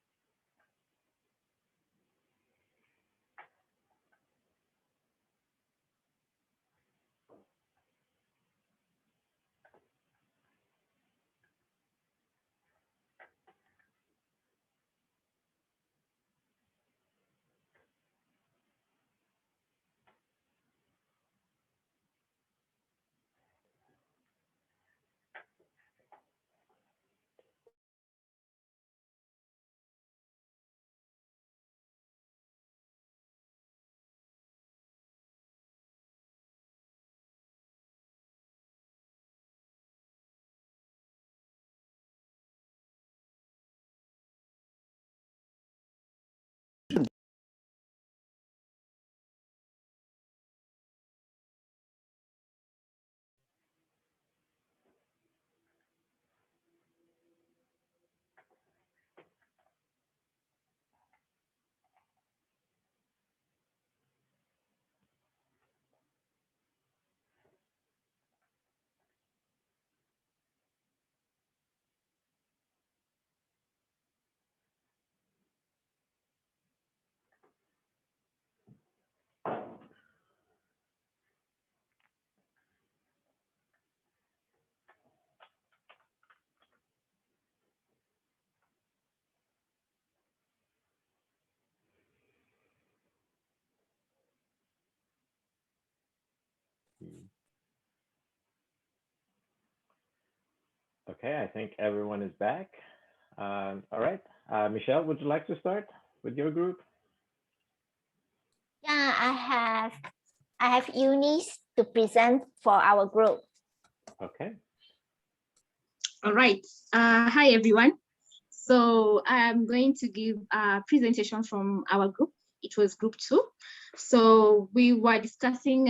A: Okay, I think everyone is back. All right, Michelle, would you like to start with your group?
C: Yeah, I have Eunice to present for our group.
A: Okay.
F: All right. Hi, everyone. So I'm going to give a presentation from our group. It was group 2. So we were discussing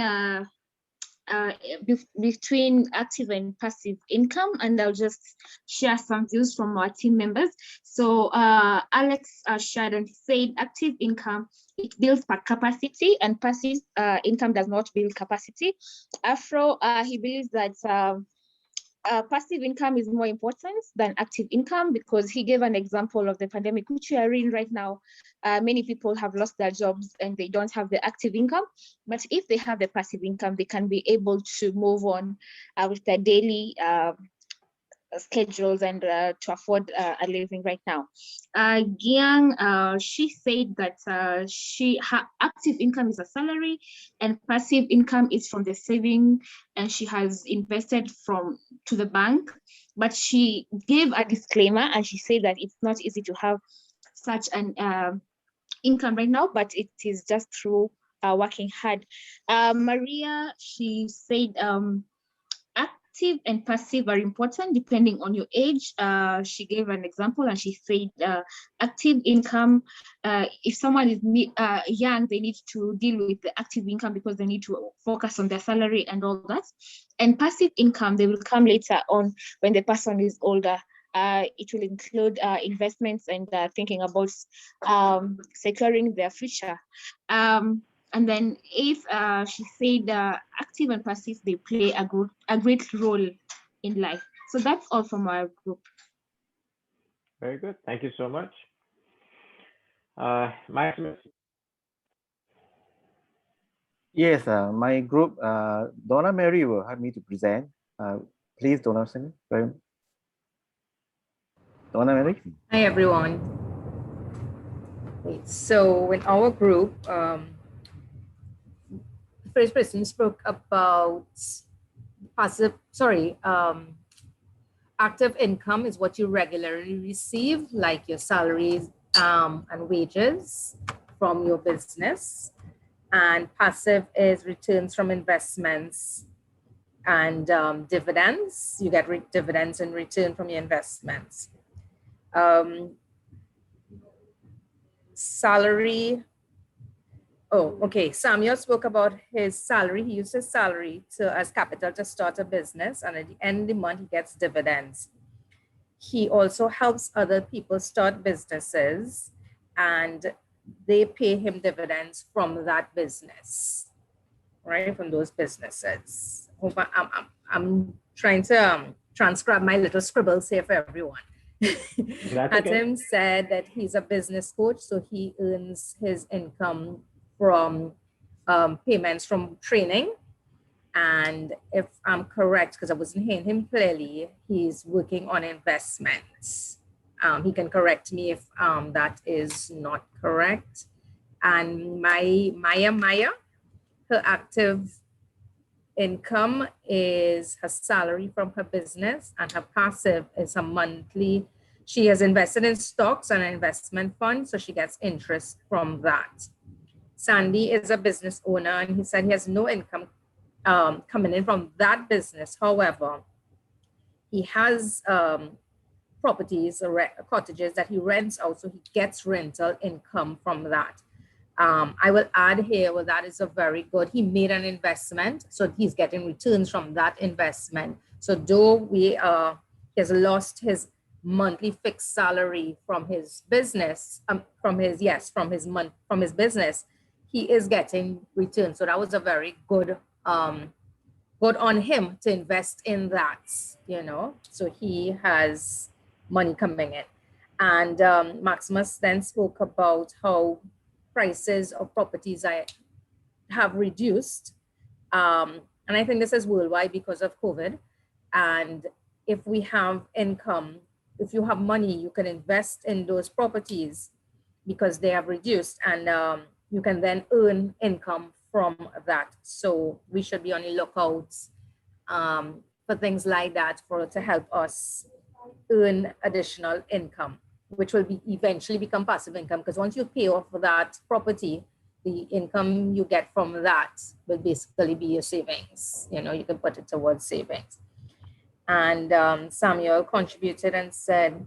F: between active and passive income, and I'll just share some views from our team members. So Alex shared and said active income, it builds capacity, and passive income does not build capacity. Afro, he believes that passive income is more important than active income, because he gave an example of the pandemic, which we are in right now. Many people have lost their jobs and they don't have the active income, but if they have the passive income, they can be able to move on with their daily schedules and to afford a living right now. Giang, she said that her active income is a salary and passive income is from the saving, and she has invested to the bank. But she gave a disclaimer and she said that it's not easy to have such an income right now, but it is just through working hard. Maria, she said active and passive are important depending on your age. She gave an example and she said active income, if someone is young, they need to deal with the active income because they need to focus on their salary and all that. And passive income, they will come later on when the person is older. It will include investments and thinking about securing their future. And then if she said active and passive, they play a great role in life. So that's all from our group.
A: Very good. Thank you so much. Maximus.
B: Yes, my group, Donna Mary will help me to present. Please, Donna Mary.
G: Hi, everyone. Wait, so in our group, the first person spoke about active income is what you regularly receive, like your salaries and wages from your business. And passive is returns from investments and dividends. You get dividends in return from your investments. Salary. Oh, okay. Samuel spoke about his salary. He used his salary as capital to start a business, and at the end of the month, he gets dividends. He also helps other people start businesses, and they pay him dividends from that business, right? From those businesses. I'm trying to transcribe my little scribbles here for everyone. Hatem said that he's a business coach, so he earns his income from payments from training. And if I'm correct, because I wasn't hearing him clearly, he's working on investments. He can correct me if that is not correct. And Maya, her active income is her salary from her business, and her passive is a monthly. She has invested in stocks and an investment fund, so she gets interest from that. Sandy is a business owner, and he said he has no income coming in from that business. However, he has properties or cottages that he rents out, so he gets rental income from that. I will add here, well, that is a very good, he made an investment, so he's getting returns from that investment. So though he has lost his monthly fixed salary from his business, from his business, he is getting returns. So that was a very good, good on him to invest in that, you know, so he has money coming in. And Maximus then spoke about how prices of properties have reduced. And I think this is worldwide because of COVID. And if we have income, if you have money, you can invest in those properties because they have reduced, and you can then earn income from that. So we should be on the lookout for things like that to help us earn additional income, which will be eventually become passive income, because once you pay off that property, the income you get from that will basically be your savings. You know, you can put it towards savings. And Samuel contributed and said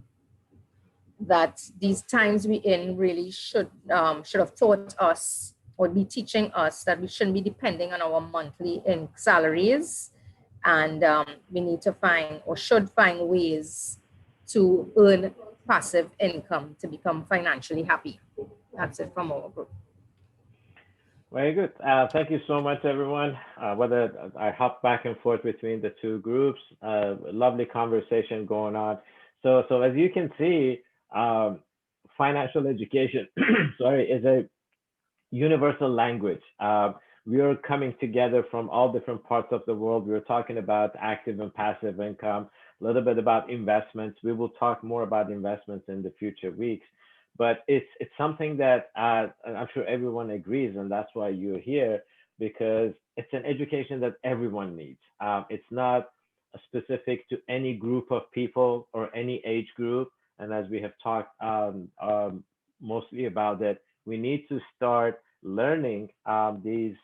G: that these times we in really should have taught us or be teaching us that we shouldn't be depending on our monthly salaries, and we need to find or should find ways to earn passive income to become financially happy. That's it from our group.
A: Very good. Thank you so much, everyone. Whether I hop back and forth between the two groups, lovely conversation going on. So as you can see, financial education, sorry, is a universal language. We are coming together from all different parts of the world. We were talking about active and passive income, a little bit about investments. We will talk more about investments in the future weeks. But it's something that I'm sure everyone agrees, and that's why you're here, because it's an education that everyone needs. It's not specific to any group of people or any age group. And as we have talked mostly about it, we need to start learning these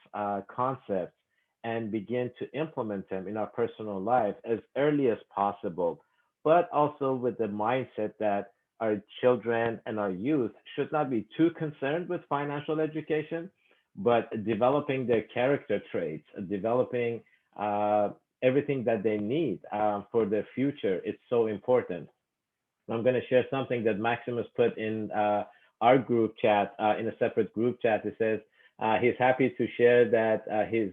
A: concepts and begin to implement them in our personal life as early as possible, but also with the mindset that our children and our youth should not be too concerned with financial education, but developing their character traits, developing everything that they need for their future. It's so important. I'm going to share something that Maximus put in our group chat, in a separate group chat. It says he's happy to share that he's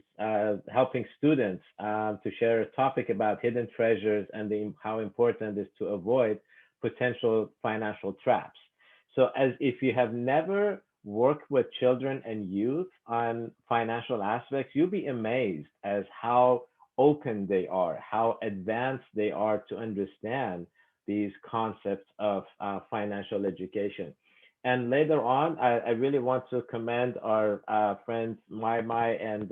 A: helping students to share a topic about hidden treasures and how important it is to avoid potential financial traps. So as if you have never worked with children and youth on financial aspects, you'll be amazed as how open they are, how advanced they are to understand these concepts of financial education. And later on, I really want to commend our friends Mai Mai and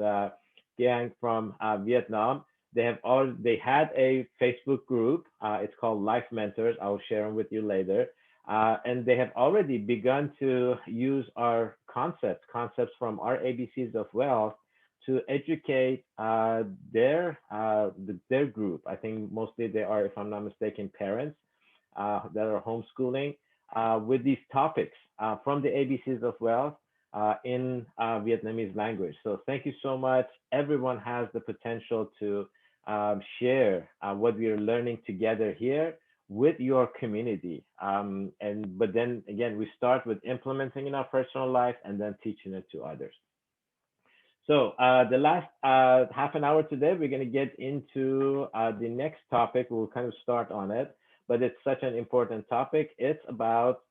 A: Giang from Vietnam. They had a Facebook group. It's called Life Mentors. I'll share them with you later. And they have already begun to use our concepts from our ABCs of Wealth to educate their group. I think mostly they are, if I'm not mistaken, parents that are homeschooling with these topics from the ABCs of Wealth in Vietnamese language. So thank you so much. Everyone has the potential to share what we are learning together here with your community. But then again, we start with implementing in our personal life and then teaching it to others. So the last half an hour today, we're going to get into the next topic. We'll kind of start on it, but it's such an important topic. It's about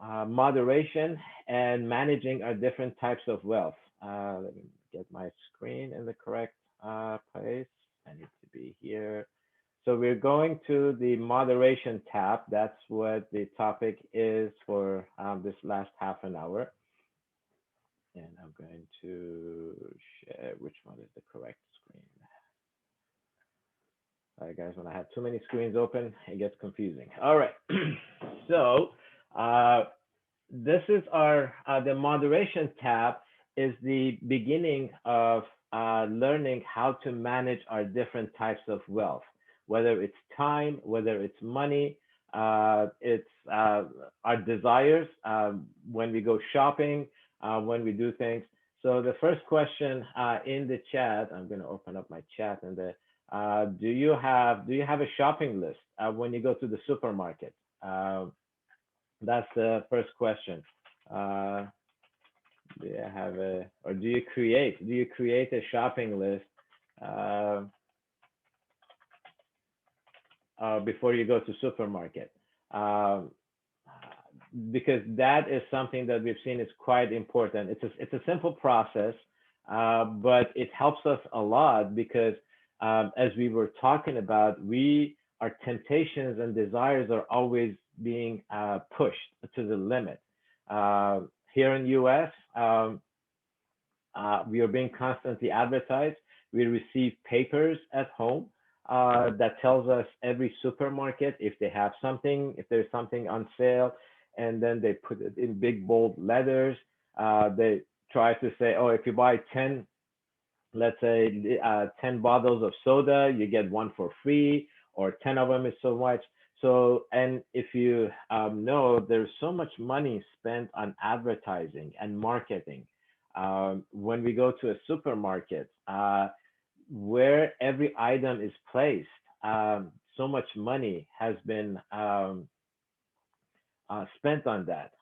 A: moderation and managing our different types of wealth. Let me get my screen in the correct place. I need to be here. So we're going to the moderation tab. That's what the topic is for this last half an hour. And I'm going to share which one is the correct screen. Sorry guys, when I have too many screens open, it gets confusing. All right, so this is our, the moderation tab is the beginning of learning how to manage our different types of wealth, whether it's time, whether it's money, it's our desires when we go shopping, when we do things. So the first question in the chat, I'm going to open up my chat, and do you have a shopping list when you go to the supermarket? That's the first question. Do you have a, or do you create a shopping list before you go to supermarket? Because that is something that we've seen is quite important. It's a simple process, but it helps us a lot because as we were talking about, our temptations and desires are always being pushed to the limit. Here in US, we are being constantly advertised. We receive papers at home that tells us every supermarket if they have something, if there's something on sale, and then they put it in big bold letters. They try to say, oh, if you buy 10, let's say 10 bottles of soda, you get one for free, or 10 of them is so much. So, and if you know, there's so much money spent on advertising and marketing. When we go to a supermarket, where every item is placed, so much money has been spent on that.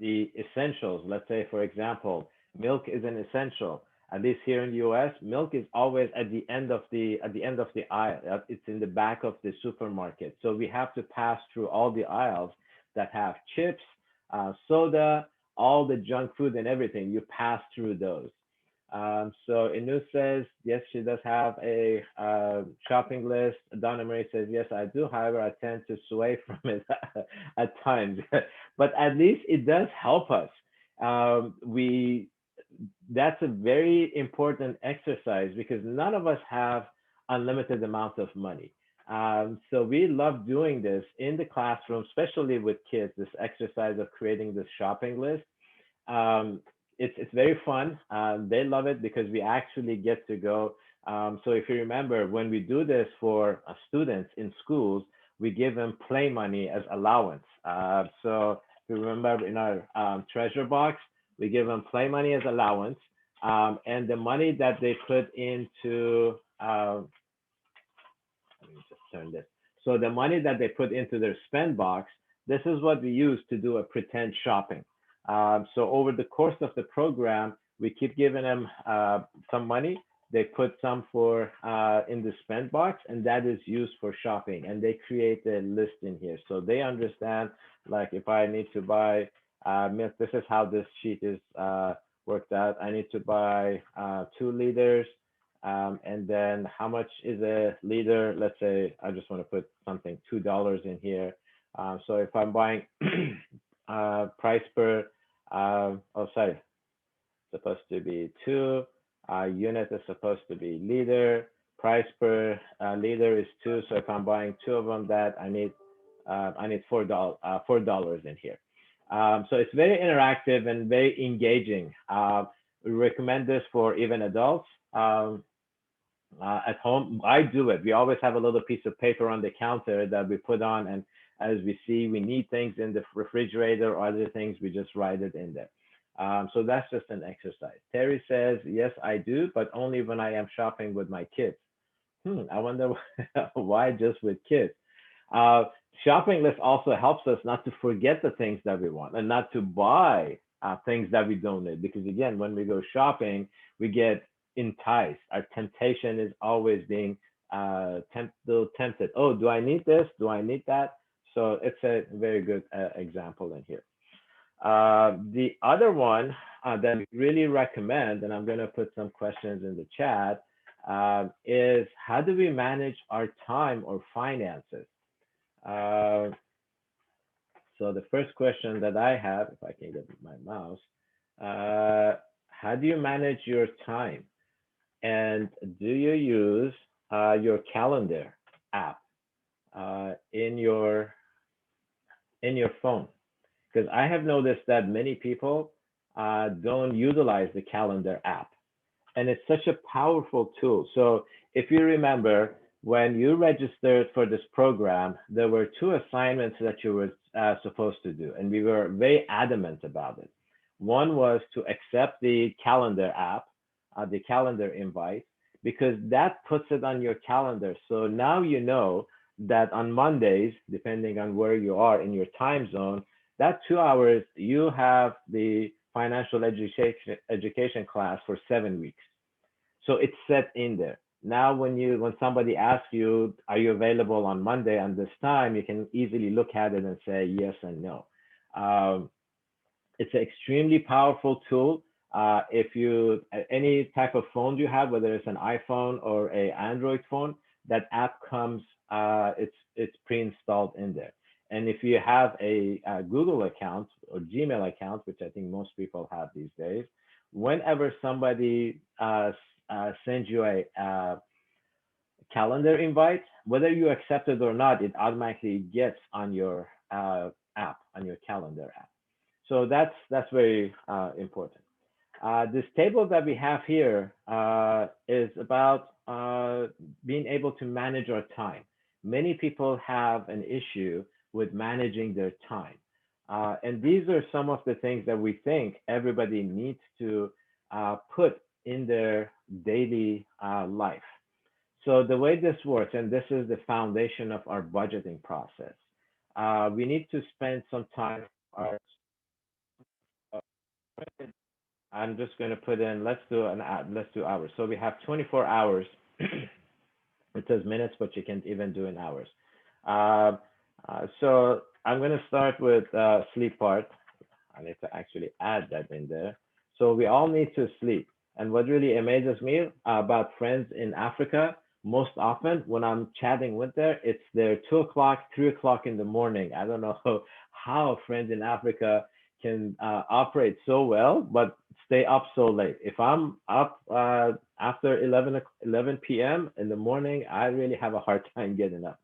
A: The essentials, let's say, for example, milk is an essential. At least here in the US, milk is always at the end of the aisle. It's in the back of the supermarket. So we have to pass through all the aisles that have chips, soda, all the junk food and everything. You pass through those. So Inu says, yes, she does have a shopping list. Donna Marie says, yes, I do. However, I tend to sway from it at times, but at least it does help us. That's a very important exercise because none of us have unlimited amount of money. So we love doing this in the classroom, especially with kids, this exercise of creating this shopping list. It's very fun. They love it because we actually get to go. So if you remember, when we do this for students in schools, we give them play money as allowance. So if you remember in our treasure box, we give them play money as allowance. And the money that they put into, let me just turn this. So the money that they put into their spend box, this is what we use to do a pretend shopping. So over the course of the program, we keep giving them some money. They put some for in the spend box, and that is used for shopping. And they create a list in here, so they understand. Like if I need to buy milk, this is how this sheet is worked out. I need to buy 2 liters, and then how much is a liter? Let's say I just want to put something $2 in here. So if I'm buying price per supposed to be 2, unit is supposed to be liter, price per liter is 2. So if I'm buying 2 of them, that I need $4 in here. So it's very interactive and very engaging. We recommend this for even adults. At home, I do it. We always have a little piece of paper on the counter that we put on, and as we see we need things in the refrigerator or other things, we just write it in there. So that's just an exercise. Terry says, yes, I do, but only when I am shopping with my kids. I wonder why just with kids. Shopping list also helps us not to forget the things that we want and not to buy things that we don't need. Because again, when we go shopping, we get enticed. Our temptation is always being tempted. Oh, do I need this? Do I need that? So it's a very good example in here. The other one that we really recommend, and I'm going to put some questions in the chat, is how do we manage our time or finances? So the first question that I have, if I can get my mouse, how do you manage your time? And do you use your calendar app in your phone? Because I have noticed that many people don't utilize the calendar app, and it's such a powerful tool. So if you remember, when you registered for this program, there were 2 assignments that you were supposed to do, and we were very adamant about it. One was to accept the calendar app, the calendar invite, because that puts it on your calendar. So now you know that on Mondays, depending on where you are in your time zone, that 2 hours, you have the financial education class for 7 weeks. So it's set in there. Now, when somebody asks you, are you available on Monday on this time, you can easily look at it and say yes and no. It's an extremely powerful tool. If you, any type of phone you have, whether it's an iPhone or a Android phone, that app comes, it's pre-installed in there. And if you have a Google account or Gmail account, which I think most people have these days, whenever somebody sends you calendar invite. Whether you accept it or not, it automatically gets on your app, on your calendar app. So that's very important. This table that we have here is about being able to manage our time. Many people have an issue with managing their time. And these are some of the things that we think everybody needs to put in their daily life. So the way this works, and this is the foundation of our budgeting process, we need to spend some time. I'm just going to put in, let's do hours. So we have 24 hours. It says minutes, but you can even do in hours. So I'm going to start with sleep part. I need to actually add that in there. So we all need to sleep. And what really amazes me about friends in Africa, most often when I'm chatting with them, it's their 2 o'clock, 3 o'clock in the morning. I don't know how friends in Africa can operate so well, but stay up so late. If I'm up after 11 p.m. in the morning, I really have a hard time getting up.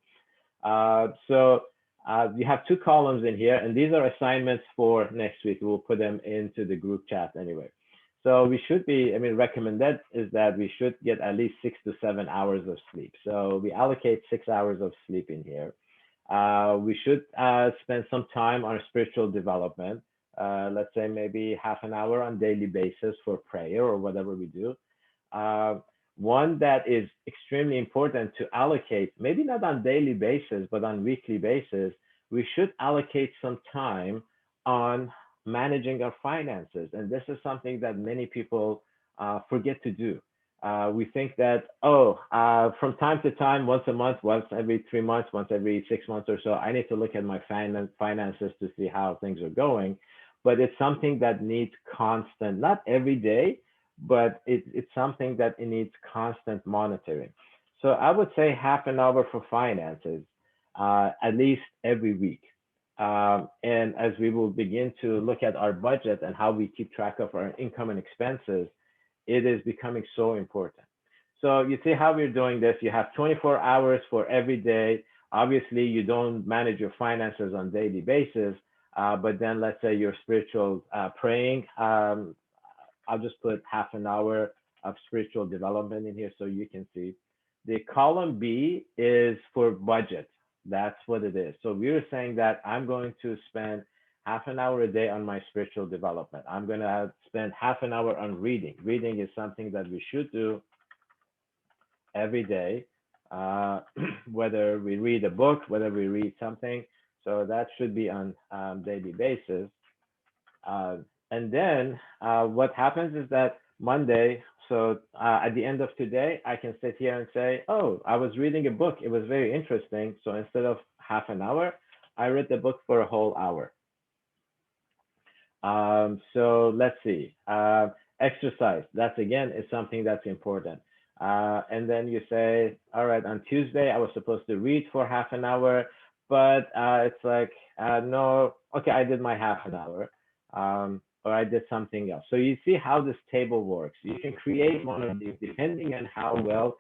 A: So you have 2 columns in here, and these are assignments for next week. We'll put them into the group chat anyway. So we should be, recommended is that we should get at least 6 to 7 hours of sleep. So we allocate 6 hours of sleep in here. We should spend some time on spiritual development. Let's say maybe half an hour on daily basis for prayer or whatever we do. One that is extremely important to allocate, maybe not on daily basis, but on weekly basis, we should allocate some time on managing our finances. And this is something that many people forget to do. We think that, from time to time, once a month, once every 3 months, once every 6 months or so, I need to look at my finances to see how things are going. But it's something that needs constant, not every day, but it's something that it needs constant monitoring. So I would say half an hour for finances, at least every week. And as we will begin to look at our budget and how we keep track of our income and expenses, it is becoming so important. So you see how we're doing this. You have 24 hours for every day. Obviously, you don't manage your finances on a daily basis, but then let's say your spiritual praying, I'll just put half an hour of spiritual development in here so you can see. The column B is for budget. That's what it is. So we were saying that I'm going to spend half an hour a day on my spiritual development. I'm going to spend half an hour on reading. Reading is something that we should do every day, whether we read a book, whether we read something. So that should be on daily basis. And then what happens is that Monday, so at the end of today, I can sit here and say, oh, I was reading a book. It was very interesting. So instead of half an hour, I read the book for a whole hour. So let's see. Exercise, that's again, is something that's important. And then you say, all right, on Tuesday, I was supposed to read for half an hour, but it's like, no, okay, I did my half an hour. Or I did something else. So you see how this table works. You can create one of these depending on how well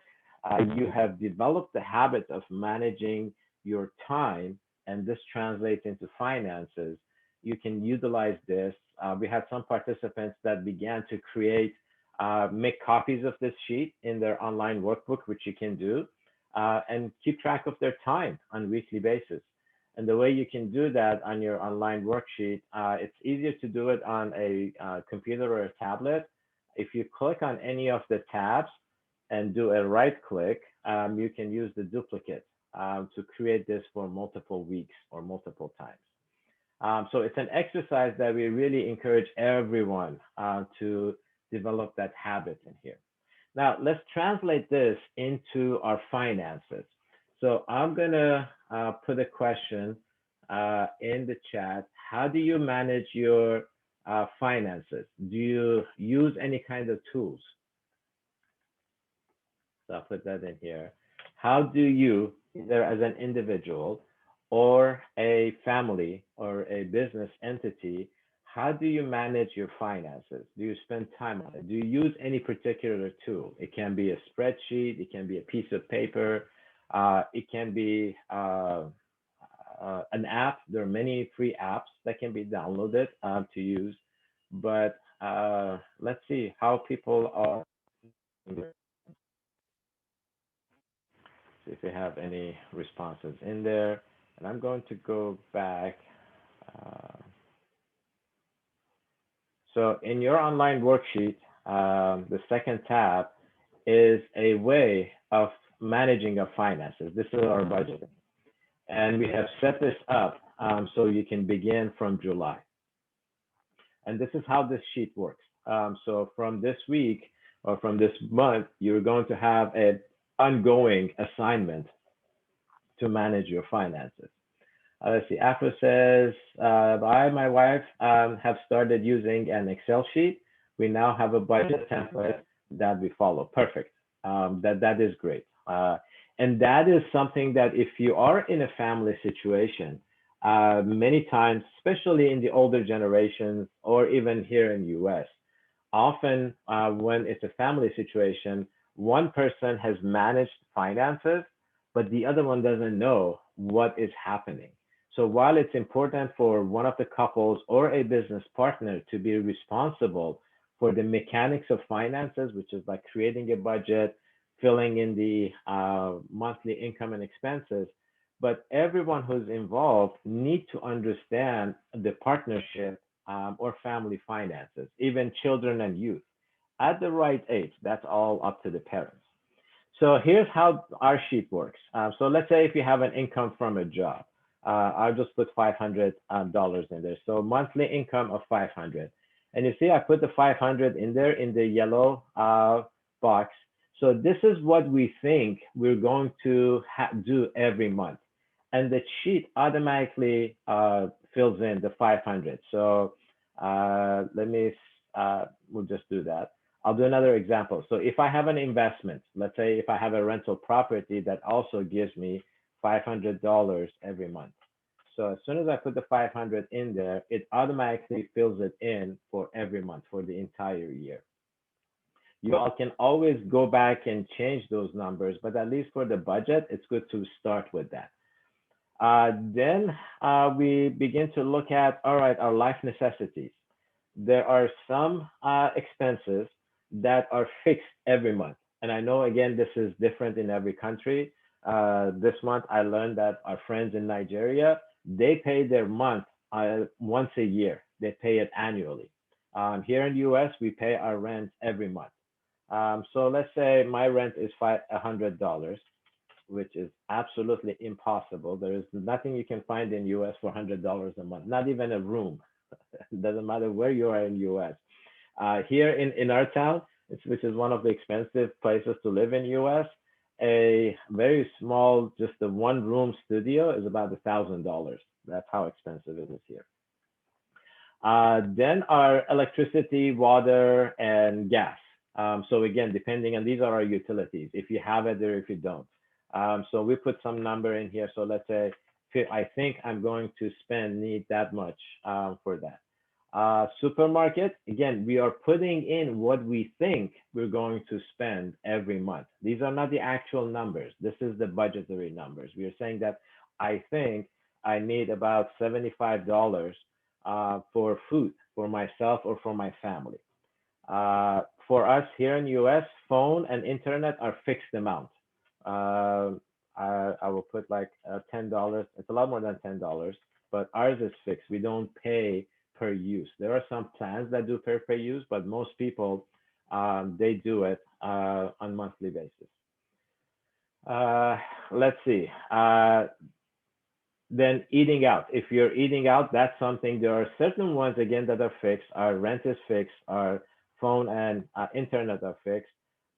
A: you have developed the habit of managing your time, and this translates into finances. You can utilize this. We had some participants that began to create, make copies of this sheet in their online workbook, which you can do, and keep track of their time on a weekly basis. And the way you can do that on your online worksheet, it's easier to do it on a computer or a tablet. If you click on any of the tabs and do a right click, you can use the duplicate to create this for multiple weeks or multiple times. So it's an exercise that we really encourage everyone to develop that habit in here. Now, let's translate this into our finances. So I'm going to put a question in the chat. How do you manage your finances? Do you use any kind of tools? So I'll put that in here. How do you, either as an individual or a family or a business entity, how do you manage your finances? Do you spend time on it? Do you use any particular tool? It can be a spreadsheet, it can be a piece of paper, it can be an app. There are many free apps that can be downloaded to use. But let's see how people are. See if we have any responses in there. And I'm going to go back. So in your online worksheet, the second tab is a way of managing your finances. This is our budgeting. And we have set this up so you can begin from July. And this is how this sheet works. So from this week or from this month, you're going to have an ongoing assignment to manage your finances. Let's see, Afro says, I and my wife have started using an Excel sheet. We now have a budget template that we follow. Perfect. That is great. And that is something that if you are in a family situation, many times, especially in the older generations or even here in the US, often when it's a family situation, one person has managed finances, but the other one doesn't know what is happening. So while it's important for one of the couples or a business partner to be responsible for the mechanics of finances, which is like creating a budget, filling in the monthly income and expenses, but everyone who's involved need to understand the partnership or family finances, even children and youth at the right age. That's all up to the parents. So here's how our sheet works. So let's say if you have an income from a job, I'll just put $500 in there. So monthly income of 500. And you see, I put the 500 in there in the yellow box. So this is what we think we're going to do every month. And the sheet automatically fills in the 500. So we'll just do that. I'll do another example. So if I have an investment, let's say if I have a rental property that also gives me $500 every month. So as soon as I put the 500 in there, it automatically fills it in for every month for the entire year. You all can always go back and change those numbers, but at least for the budget, it's good to start with that. Then we begin to look at, all right, our life necessities. There are some expenses that are fixed every month. And I know, again, this is different in every country. This month, I learned that our friends in Nigeria, they pay their month once a year. They pay it annually. Here in the US, we pay our rent every month. So let's say my rent is $100, which is absolutely impossible. There is nothing you can find in US for $100 a month, not even a room. It doesn't matter where you are in the US. Here in our town, which is one of the expensive places to live in US, a very small, just a one-room studio is about $1,000. That's how expensive it is here. Then our electricity, water, and gas. So again, depending on, these are our utilities, if you have it or if you don't. So we put some number in here. So let's say, I think I'm going to need that much for that. Supermarket, again, we are putting in what we think we're going to spend every month. These are not the actual numbers. This is the budgetary numbers. We are saying that I think I need about $75 for food for myself or for my family. For us here in the US, phone and internet are fixed amount. I will put like $10. It's a lot more than $10, but ours is fixed. We don't pay per use. There are some plans that do per use, but most people, they do it on monthly basis. Let's see. Then eating out. If you're eating out, that's something, there are certain ones, again, that are fixed. Our rent is fixed. Our phone and internet are fixed.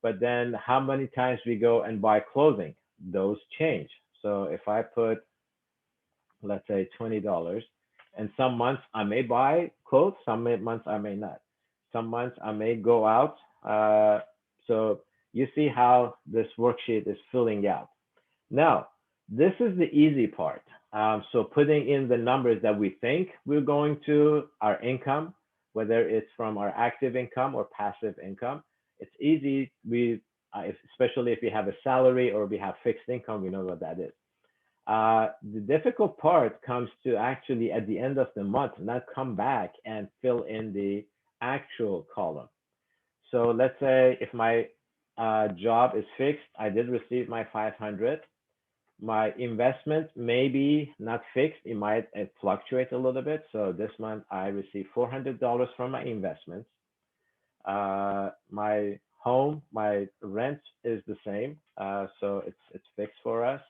A: But then how many times we go and buy clothing, those change. So if I put, let's say $20, and some months I may buy clothes, some months I may not. Some months I may go out. So you see how this worksheet is filling out. Now, this is the easy part. So putting in the numbers that we think we're going to, our income, whether it's from our active income or passive income, it's easy. Especially if we have a salary or we have fixed income, we know what that is. The difficult part comes to actually at the end of the month, not come back and fill in the actual column. So let's say if my job is fixed, I did receive my 500. My investment may be not fixed. It might fluctuate a little bit. So this month I received $400 from my investments. My home, my rent is the same. So it's fixed for us.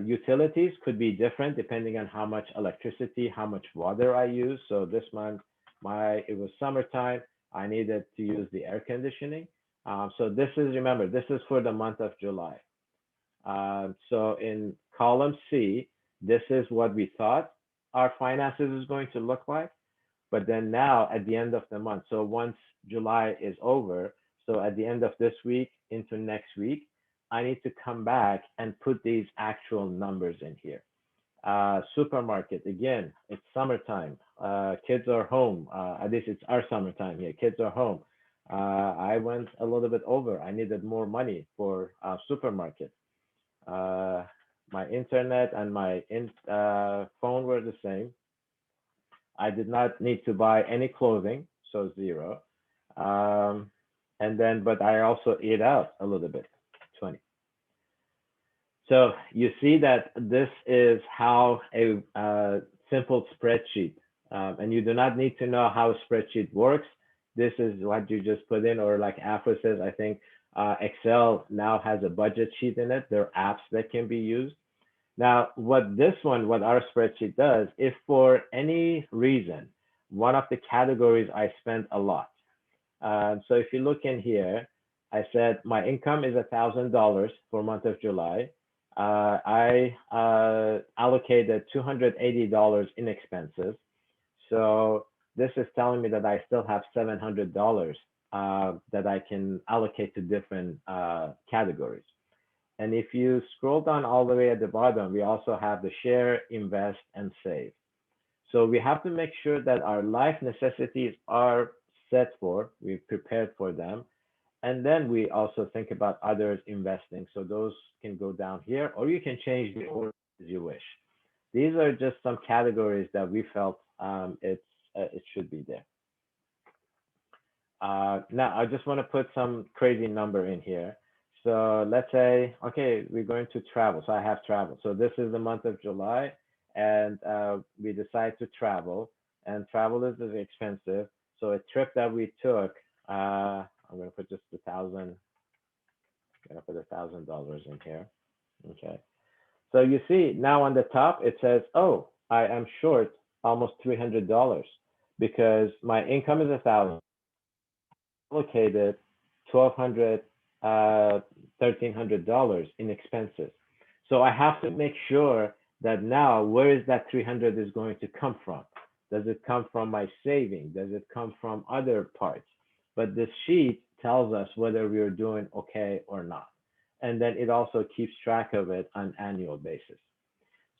A: Utilities could be different depending on how much electricity, how much water I use. So this month, it was summertime. I needed to use the air conditioning. So this is, remember, this is for the month of July. So in column C, this is what we thought our finances is going to look like. But then now at the end of the month, so once July is over, so at the end of this week into next week, I need to come back and put these actual numbers in here. Supermarket, again, it's summertime. Kids are home. At least it's our summertime here. Kids are home. I went a little bit over. I needed more money for supermarket. My internet and my phone were the same. I did not need to buy any clothing, so 0. And then, but I also ate out a little bit, 20. So you see that this is how a simple spreadsheet, and you do not need to know how a spreadsheet works. This is what you just put in, or like Afra says, I think Excel now has a budget sheet in it. There are apps that can be used. Now, what our spreadsheet does, if for any reason, one of the categories I spent a lot. So if you look in here, I said my income is $1,000 for month of July. I allocated $280 in expenses. So this is telling me that I still have $700 that I can allocate to different categories. And if you scroll down all the way at the bottom, we also have the share, invest, and save. So we have to make sure that our life necessities are set for, we've prepared for them. And then we also think about others investing. So those can go down here, or you can change the order as you wish. These are just some categories that we felt it should be there. Now, I just want to put some crazy number in here. So let's say, okay, we're going to travel. So I have travel. So this is the month of July, and we decide to travel, and travel is expensive. So a trip that we took, I'm going to put just $1,000. I'm going to put $1,000 in here. Okay. So you see now on the top, it says, oh, I am short almost $300 because my income is $1,000. Allocated $1,200, $1,300 in expenses. So I have to make sure that now where is that 300 is going to come from? Does it come from my saving? Does it come from other parts? But this sheet tells us whether we're doing okay or not. And then it also keeps track of it on an annual basis.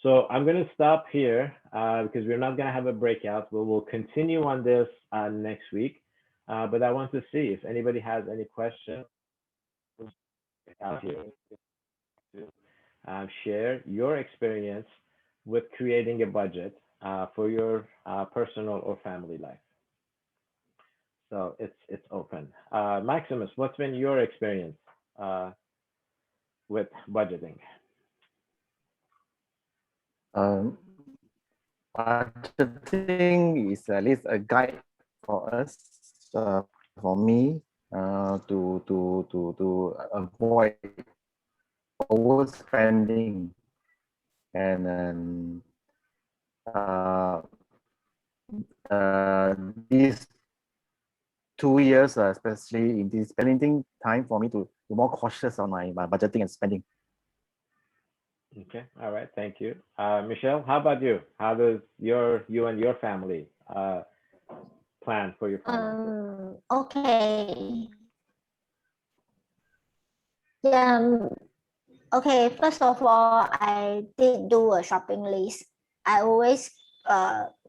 A: So I'm going to stop here because we're not going to have a breakout. We will continue on this next week. But I want to see if anybody has any questions out here. Share your experience with creating a budget for your personal or family life. So it's open. Maximus, what's been your experience with budgeting?
B: Budgeting is at least a guide for us, for me, to avoid overspending, and these 2 years, especially in this challenging time, for me to be more cautious on my budgeting and spending.
A: Okay, all right, thank you. Michelle, how about you? How does you and your family plan for your finances?
C: Okay. Yeah. Okay, first of all, I did do a shopping list. I always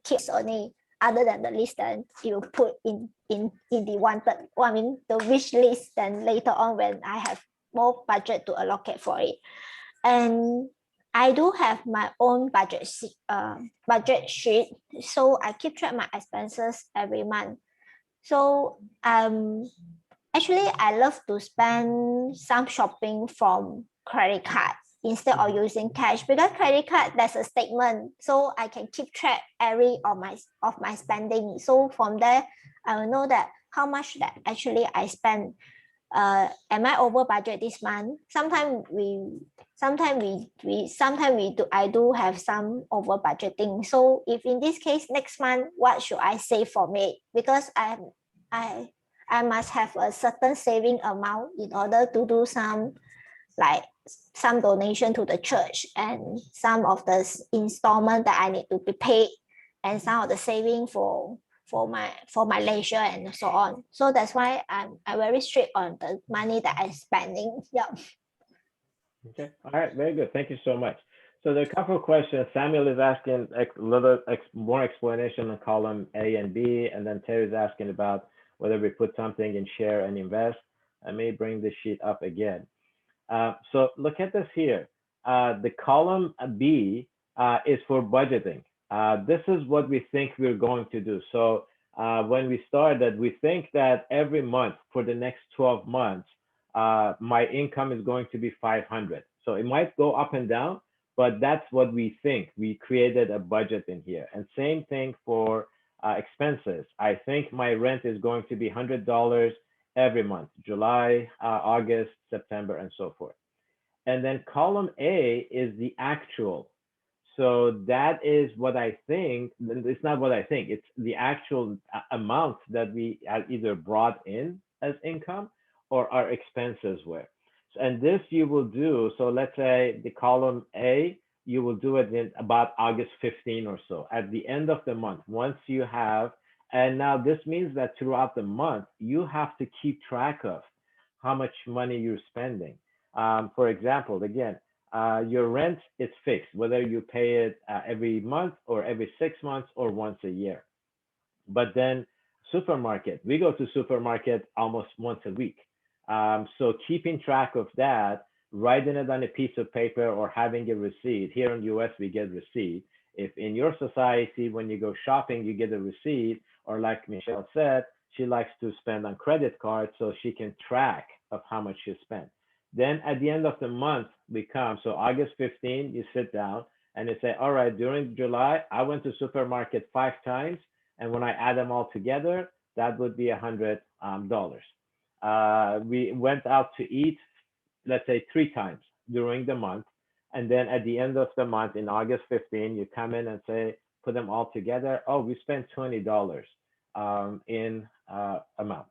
C: keep only other than the list, then you put in the wanted, I mean the wish list. Then later on, when I have more budget to allocate for it, and I do have my own budget sheet, so I keep track my expenses every month. So actually I love to spend some shopping from credit card instead of using cash, because credit card there's a statement, so I can keep track every of my spending. So from there I will know that how much that actually I spend. Am I over budget this month? Sometimes I do have some over budgeting. So if in this case next month, what should I save from it? Because I I must have a certain saving amount in order to do some, like some donation to the church, and some of the installment that I need to be paid, and some of the saving for my leisure and so on. So that's why I'm very strict on the money that I'm spending. Yeah.
A: Okay. All right. Very good. Thank you so much. So there are a couple of questions. Samuel is asking a little more explanation on column A and B, and then Terry is asking about whether we put something in share and invest. I may bring the sheet up again. So look at this here. The column B is for budgeting. This is what we think we're going to do. So when we started, we think that every month for the next 12 months, my income is going to be 500. So it might go up and down, but that's what we think. We created a budget in here. And same thing for expenses. I think my rent is going to be $100 every month, July, August, September, and so forth. And then column A is the actual. So that is what I think. It's not what I think. It's the actual amount that we either brought in as income or our expenses were. And this you will do. So let's say the column A, you will do it in about August 15 or so, at the end of the month, once you have. And now this means that throughout the month, you have to keep track of how much money you're spending. For example, again, your rent is fixed, whether you pay it every month or every 6 months or once a year. But then supermarket, we go to supermarket almost once a week. So keeping track of that, writing it on a piece of paper or having a receipt. Here in the US, we get receipt. If in your society, when you go shopping, you get a receipt, or like Michelle said, she likes to spend on credit cards so she can track of how much she spent. Then at the end of the month, we come. So August 15, you sit down and you say, all right, during July, I went to supermarket 5 times. And when I add them all together, that would be $100. We went out to eat, let's say 3 times during the month. And then at the end of the month, in August 15, you come in and say, put them all together. Oh, we spent $20 in amount.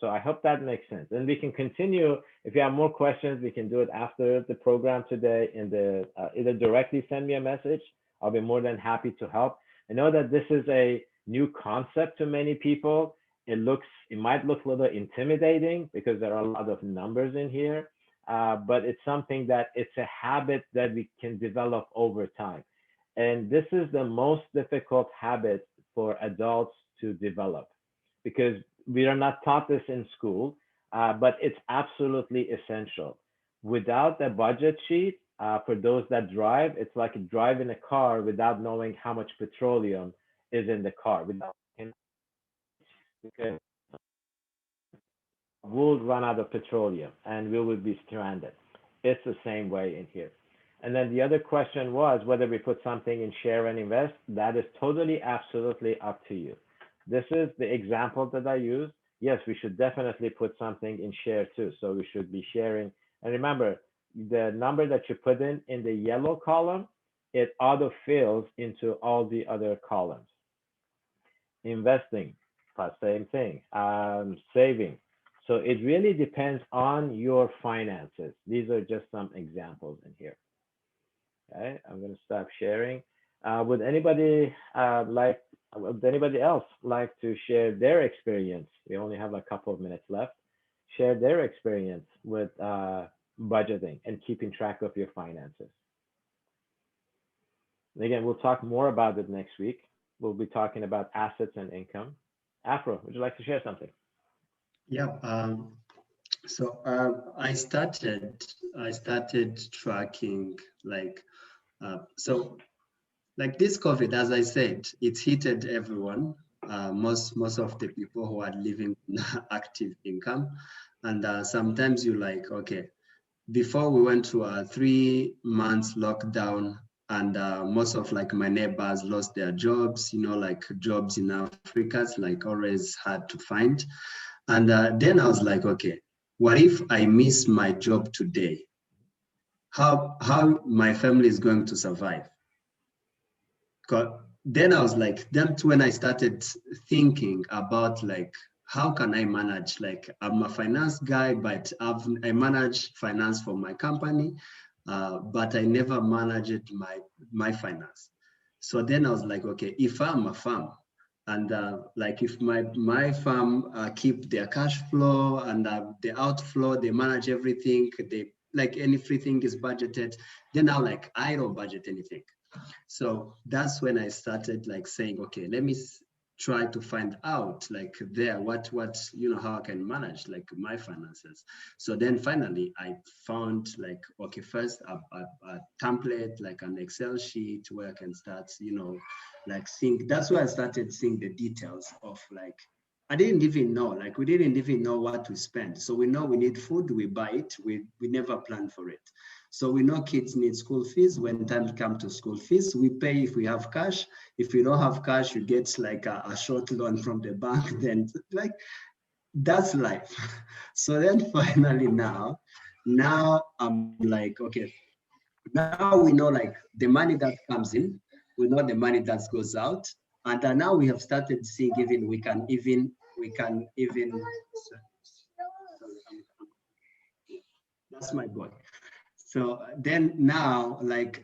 A: So I hope that makes sense. And we can continue. If you have more questions, we can do it after the program today. In the either directly send me a message. I'll be more than happy to help. I know that this is a new concept to many people. It might look a little intimidating because there are a lot of numbers in here, but it's something that it's a habit that we can develop over time. And this is the most difficult habit for adults to develop, because we are not taught this in school, but it's absolutely essential. Without a budget sheet, for those that drive, it's like driving a car without knowing how much petroleum is in the car. Because we'll run out of petroleum and we will be stranded. It's the same way in here. And then the other question was whether we put something in share and invest. That is totally, absolutely up to you. This is the example that I used. Yes, we should definitely put something in share too. So we should be sharing. And remember, the number that you put in the yellow column, it auto-fills into all the other columns. Investing, same thing. Saving. So it really depends on your finances. These are just some examples in here. Okay, I'm going to stop sharing. Would anybody else like to share their experience? We only have a couple of minutes left. Share their experience with budgeting and keeping track of your finances. And again, we'll talk more about it next week. We'll be talking about assets and income. Afro, would you like to share something?
E: Yeah. So I started tracking like like this COVID, as I said, it's hit everyone. Most of the people who are living active income, and sometimes you like, okay, before we went to a 3 months lockdown, and most of like my neighbors lost their jobs, like jobs in Africa, it's like always hard to find. And then I was like, okay, what if I miss my job today? How my family is going to survive? Then I was like, that's when I started thinking about like, how can I manage? Like, I'm a finance guy, but I manage finance for my company, but I never managed my finance. So then I was like, okay, if I'm a farm, and like if my farm keep their cash flow and the outflow, they manage everything, they like everything is budgeted, then now like I don't budget anything. So that's when I started like saying, okay, let me try to find out like what how I can manage like my finances. So then finally I found like, okay, first a template, like an Excel sheet where I can start, like think. That's why I started seeing the details of like, I didn't even know, like we didn't even know what to spend. So we know we need food, we buy it, we never plan for it. So we know kids need school fees. When time comes to school fees, we pay if we have cash. If we don't have cash, you get like a short loan from the bank. Then like, that's life. So then finally now I'm like, okay, now we know like the money that comes in, we know the money that goes out. And now we have started seeing we can even, that's my boy. So then now, like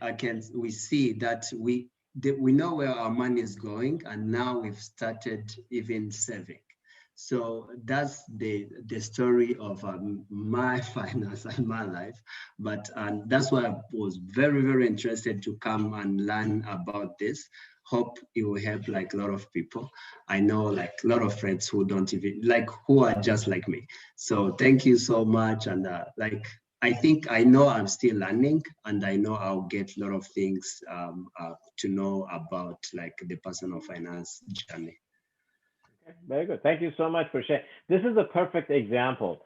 E: we see that we know where our money is going, and now we've started even saving. So that's the story of my finance and my life. But that's why I was very, very interested to come and learn about this. Hope it will help like a lot of people. I know like a lot of friends who don't even like, who are just like me. So thank you so much. And like, I think I know I'm still learning, and I know I'll get a lot of things to know about like the personal finance journey.
A: Very good. Thank you so much for sharing. This is a perfect example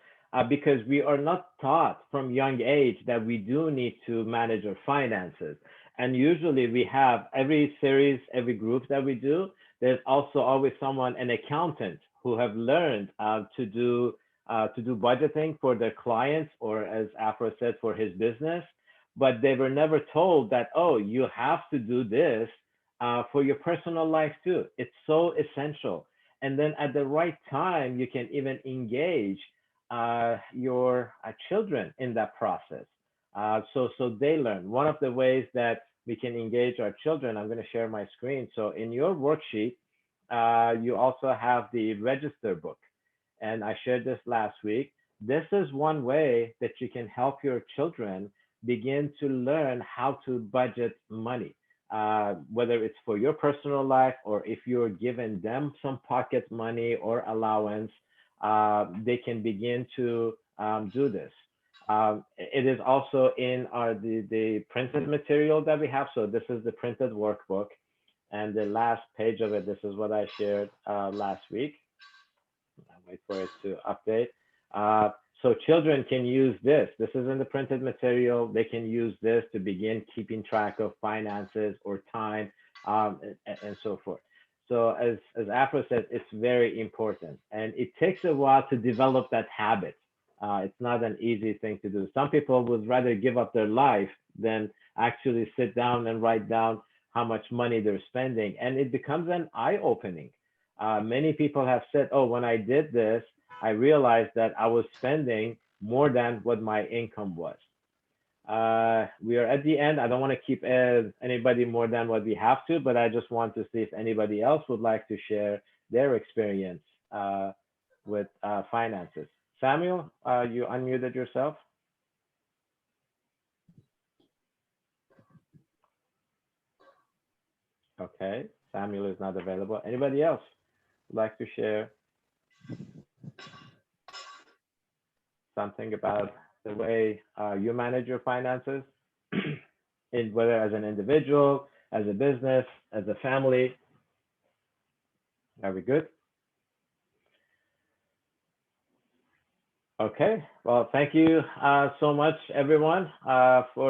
A: because we are not taught from young age that we do need to manage our finances. And usually we have every series, every group that we do, there's also always someone, an accountant, who have learned to do budgeting for their clients, or as Afro said, for his business. But they were never told that, oh, you have to do this for your personal life too. It's so essential. And then at the right time, you can even engage your children in that process. So they learn. One of the ways that we can engage our children, I'm going to share my screen. So in your worksheet, you also have the register book. And I shared this last week. This is one way that you can help your children begin to learn how to budget money. Whether it's for your personal life, or if you're giving them some pocket money or allowance, they can begin to do this. It is also in the printed material that we have. So this is the printed workbook, and the last page of it, this is what I shared last week. I'll wait for it to update. So children can use this. This is in the printed material. They can use this to begin keeping track of finances or time, and so forth. So as Afro said, it's very important, and it takes a while to develop that habit. It's not an easy thing to do. Some people would rather give up their life than actually sit down and write down how much money they're spending, and it becomes an eye-opening. Many people have said, oh, when I did this, I realized that I was spending more than what my income was. We are at the end. I don't want to keep anybody more than what we have to, but I just want to see if anybody else would like to share their experience with finances. Samuel, you unmuted yourself. Okay, Samuel is not available. Anybody else would like to share something about the way you manage your finances, whether as an individual, as a business, as a family? Are we good? Okay, well, thank you so much, everyone, for